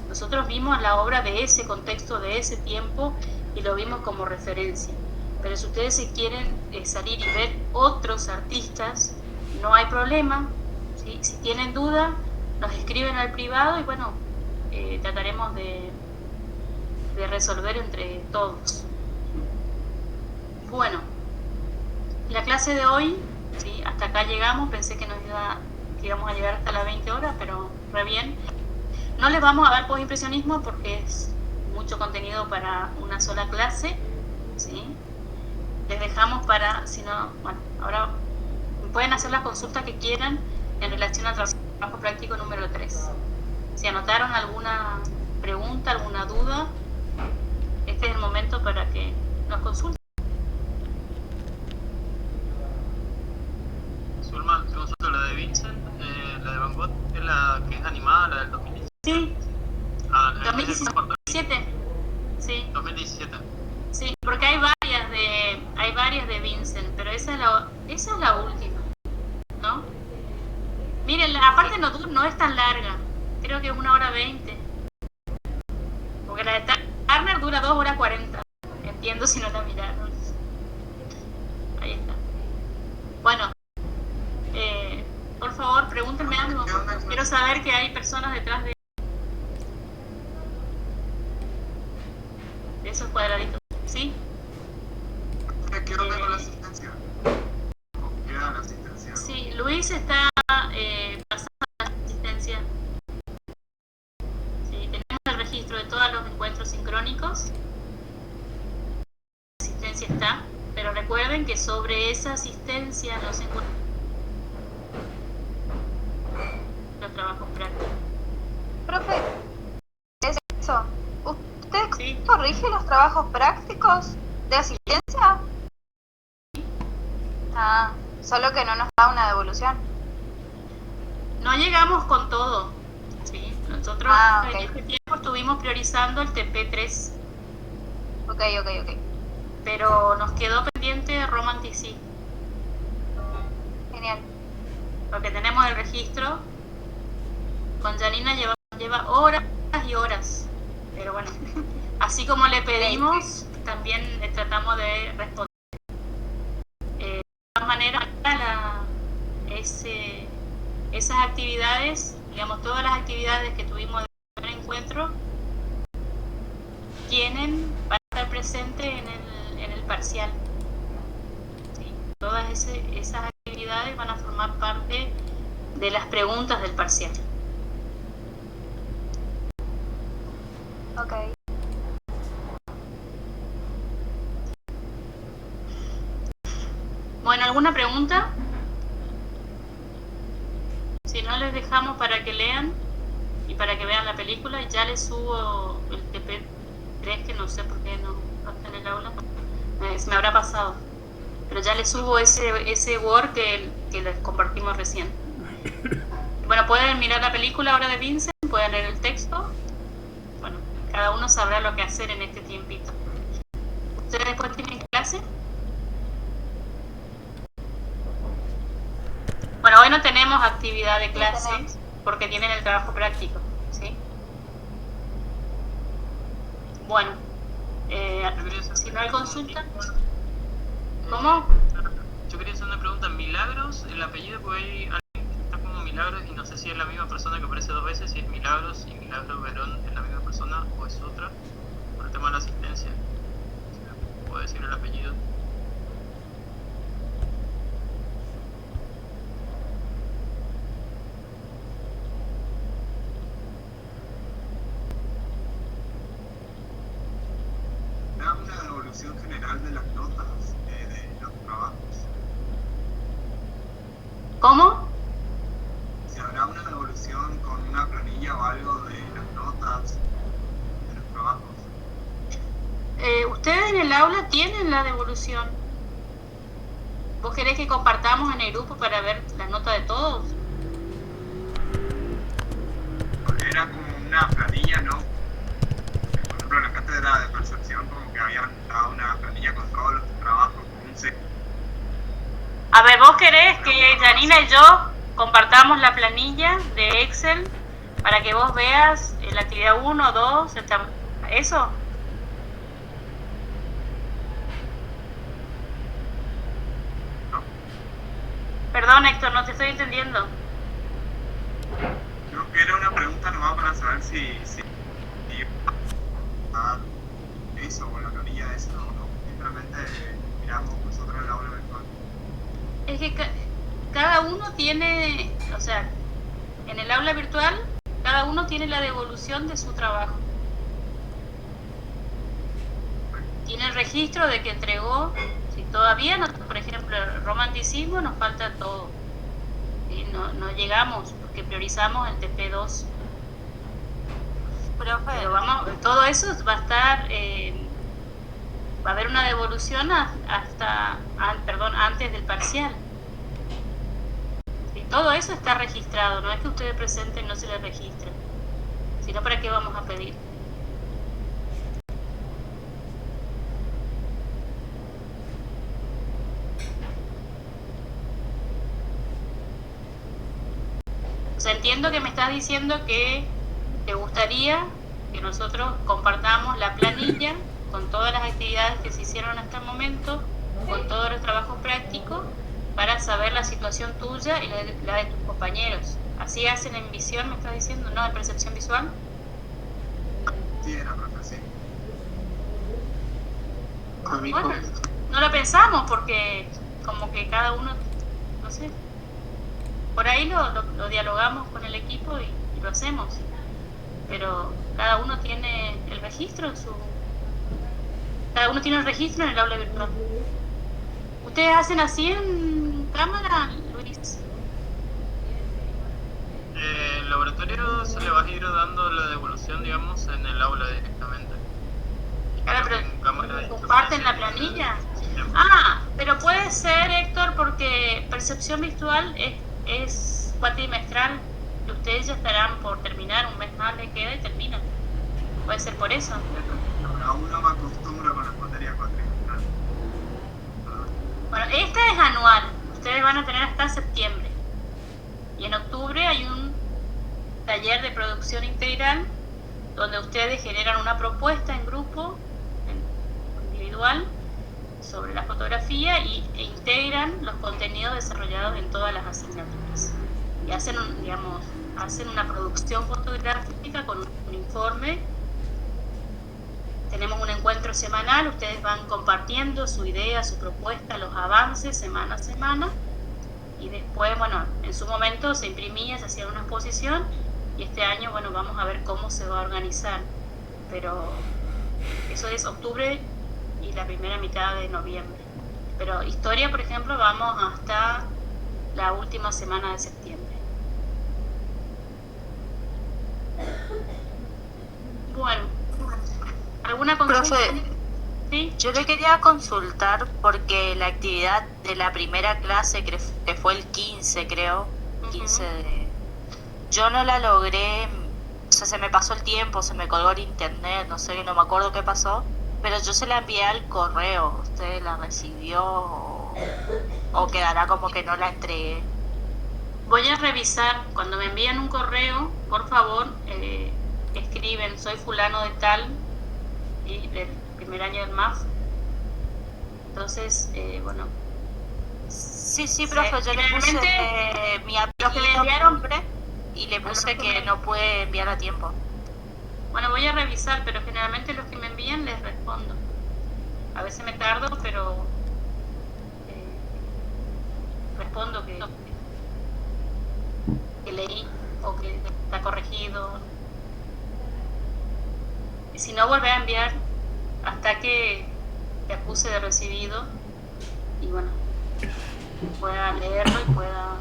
Nosotros vimos la obra de ese contexto, de ese tiempo, y lo vimos como referencia. Pero si ustedes se quieren salir y ver otros artistas, no hay problema, ¿sí? Si tienen duda, nos escriben al privado y bueno, trataremos de resolver entre todos. Bueno, la clase de hoy, ¿sí? Hasta acá llegamos, pensé que íbamos a llegar hasta las 20 horas, pero re bien. No les vamos a dar postimpresionismo porque es mucho contenido para una sola clase, ¿sí? Les dejamos ahora pueden hacer las consultas que quieran en relación al trabajo práctico número 3. Si anotaron alguna pregunta, alguna duda, este es el momento para que nos consulten. Zulma, te consulto la de Vincent, la de Van Gogh, es la que es animada, la del 2017. Sí, Ah, 2017. Sí. 2017. Sí, porque hay varias de Vincent, pero esa es la última, ¿no? Miren, aparte no es tan larga, creo que es 1 hora 20. Porque la de Turner dura 2 horas 40. Entiendo si no la miraron. Ahí está. Bueno, por favor, pregúntenme algo. Quiero saber que hay personas detrás de esos cuadraditos. ¿Sí? ¿Qué onda con la asistencia? ¿Qué da la asistencia? Sí, Luis está pasando la asistencia. Sí, tenemos el registro de todos los encuentros sincrónicos. La asistencia está, pero recuerden que sobre esa asistencia no se encuentran los trabajos prácticos. Profe, ¿es eso? ¿Usted Sí. corrige los trabajos prácticos de asistencia? Ah, solo que no nos da una devolución. No llegamos con todo. ¿Sí? Nosotros ok. en este tiempo estuvimos priorizando el TP3, Ok. pero nos quedó pendiente Romanticism, Genial. porque tenemos el registro. Con Janina lleva horas y horas, pero bueno, así como le pedimos, también tratamos de responder. De todas maneras, esas actividades, digamos, todas las actividades que tuvimos en el encuentro, van a estar presentes en el parcial. ¿Sí? Todas esas actividades van a formar parte de las preguntas del parcial. Ok. Bueno, ¿alguna pregunta? Si no, les dejamos para que lean y para que vean la película. Y ya les subo el TP3, que no sé por qué no está en el aula. Se me habrá pasado. Pero ya les subo ese Word que les compartimos recién. Bueno, pueden mirar la película ahora de Vincent, pueden leer el texto. Bueno, cada uno sabrá lo que hacer en este tiempito. ¿Ustedes después tienen clase? Bueno, hoy no tenemos actividad de clase porque tienen el trabajo práctico, ¿sí? Bueno, si no hay consulta, ¿cómo? Yo quería hacer una pregunta. ¿Milagros? El apellido, porque hay alguien que está como Milagros y no sé si es la misma persona que aparece 2 veces, si es Milagros y Milagros Verón es la misma persona o es otra, por el tema de la asistencia. Si me puede decir el apellido. Da una devolución general de las notas de los trabajos. ¿Cómo? Si habrá una devolución con una planilla o algo de las notas de los trabajos. Ustedes en el aula tienen la devolución. ¿Vos querés que compartamos en el grupo para ver las notas de todos? Porque era como una planilla, ¿no? Por ejemplo, en la cátedra de percepción como que habían dado una planilla con todos los trabajos, con un A ver, ¿vos querés que Janina y yo compartamos la planilla de Excel para que vos veas la actividad 1, 2, eso? Perdón, Héctor, no te estoy entendiendo. No, que era una pregunta nomás para saber si eso o la planilla de eso o no. Simplemente miramos nosotros en la aula virtual. Es que cada uno tiene, o sea, en el aula virtual, cada uno tiene la devolución de su trabajo. Tiene el registro de que entregó. Si todavía, no, por ejemplo, el romanticismo nos falta todo. Y no llegamos porque priorizamos el TP2. Pero vamos, todo eso va a estar, va a haber una devolución antes del parcial. Y todo eso está registrado, no es que ustedes presenten y no se les registre, sino para qué vamos a pedir. O sea, entiendo que me estás diciendo que te gustaría que nosotros compartamos la planilla con todas las actividades que se hicieron hasta el momento, con todos los trabajos prácticos, para saber la situación tuya y la de tus compañeros. Así hacen en visión, me estás diciendo, ¿no? En percepción visual. Sí, era profe, sí. Bueno, no lo pensamos porque como que cada uno, no sé, por ahí lo dialogamos con el equipo y lo hacemos. Pero cada uno tiene el registro cada uno tiene el registro en el aula virtual. ¿Ustedes hacen así en cámara, Luis? El laboratorio se le va a ir dando la devolución, digamos, en el aula directamente. Claro, Creo que pero en cámara ¿comparten la planilla? siempre. Pero puede ser, Héctor, porque percepción visual es cuatrimestral. Y ustedes ya estarán por terminar, un mes más le queda y terminan. Puede ser por eso. Aún no me acostumbro con las materias cuatrimestrales. Bueno, esta es anual. Ustedes van a tener hasta septiembre. Y en octubre hay un taller de producción integral donde ustedes generan una propuesta en grupo, individual, sobre la fotografía e integran los contenidos desarrollados en todas las asignaturas. Y hacen una producción fotográfica con un informe. Tenemos un encuentro semanal, ustedes van compartiendo su idea, su propuesta, los avances semana a semana, y después, bueno, en su momento se imprimía, se hacía una exposición, y este año, bueno, vamos a ver cómo se va a organizar, pero eso es octubre y la primera mitad de noviembre. Pero historia, por ejemplo, vamos hasta la última semana de septiembre. Bueno, ¿alguna consulta? Profe, Sí, Yo le quería consultar porque la actividad de la primera clase, que fue el 15, creo, 15 de... Yo no la logré, o sea, se me pasó el tiempo, se me colgó el internet, no sé, no me acuerdo qué pasó, pero yo se la envié al correo. ¿Usted la recibió o quedará como que no la entregué? voy a revisar. Cuando me envían un correo, por favor, escriben, soy fulano de tal, y del primer año del MAF. Entonces, bueno, Sí, profe, yo le puse mi los que me apellido, enviaron, nombre, y le puse que no puede enviar a tiempo. bueno, voy a revisar, pero generalmente los que me envían les respondo. A veces me tardo, pero respondo que leí o que está corregido. Y si no, volver a enviar hasta que te acuse de recibido y bueno, pueda leerlo y pueda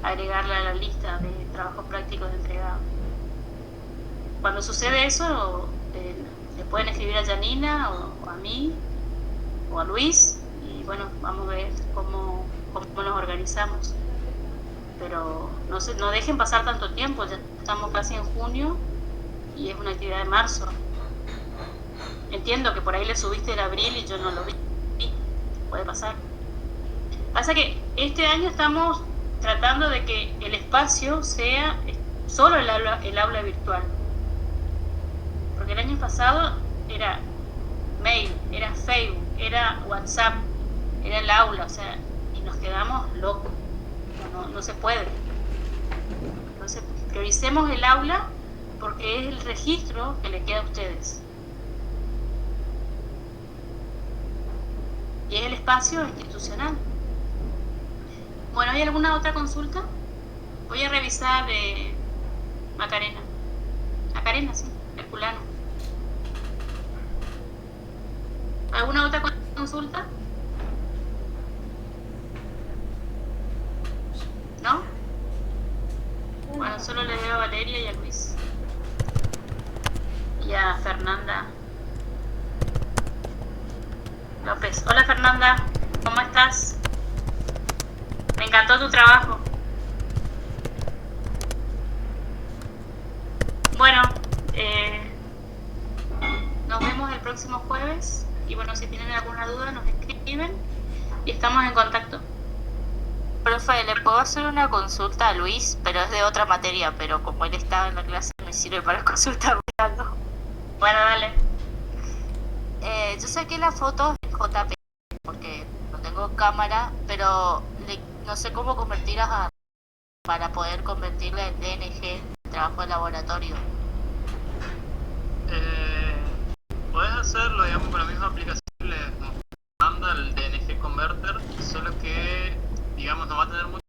agregarla a la lista de trabajos prácticos entregados. Cuando sucede eso, le pueden escribir a Janina o a mí o a Luis y bueno, vamos a ver cómo nos organizamos. Pero no dejen pasar tanto tiempo, ya estamos casi en junio y es una actividad de marzo. Entiendo que por ahí le subiste en abril y yo no lo vi, puede pasar. Pasa que este año estamos tratando de que el espacio sea solo el aula virtual, porque el año pasado era mail, era Facebook, era WhatsApp, era el aula, o sea, y nos quedamos locos. No se puede. Entonces prioricemos el aula porque es el registro que le queda a ustedes y es el espacio institucional. Bueno, ¿hay alguna otra consulta? Voy a revisar Macarena, sí, Herculano. ¿Alguna otra consulta? ¿No? Bueno, solo le veo a Valeria y a Luis. Y a Fernanda López. Hola Fernanda, ¿cómo estás? Me encantó tu trabajo. Bueno, nos vemos el próximo jueves. Y bueno, si tienen alguna duda nos escriben y estamos en contacto. Profe, ¿le puedo hacer una consulta a Luis? Pero es de otra materia, pero como él estaba en la clase me sirve para consultarme algo. Bueno, dale. Yo saqué las fotos en JPG porque no tengo cámara, pero no sé cómo convertirlas para poder convertirla en DNG, trabajo de laboratorio. Podés hacerlo, digamos, con la misma aplicación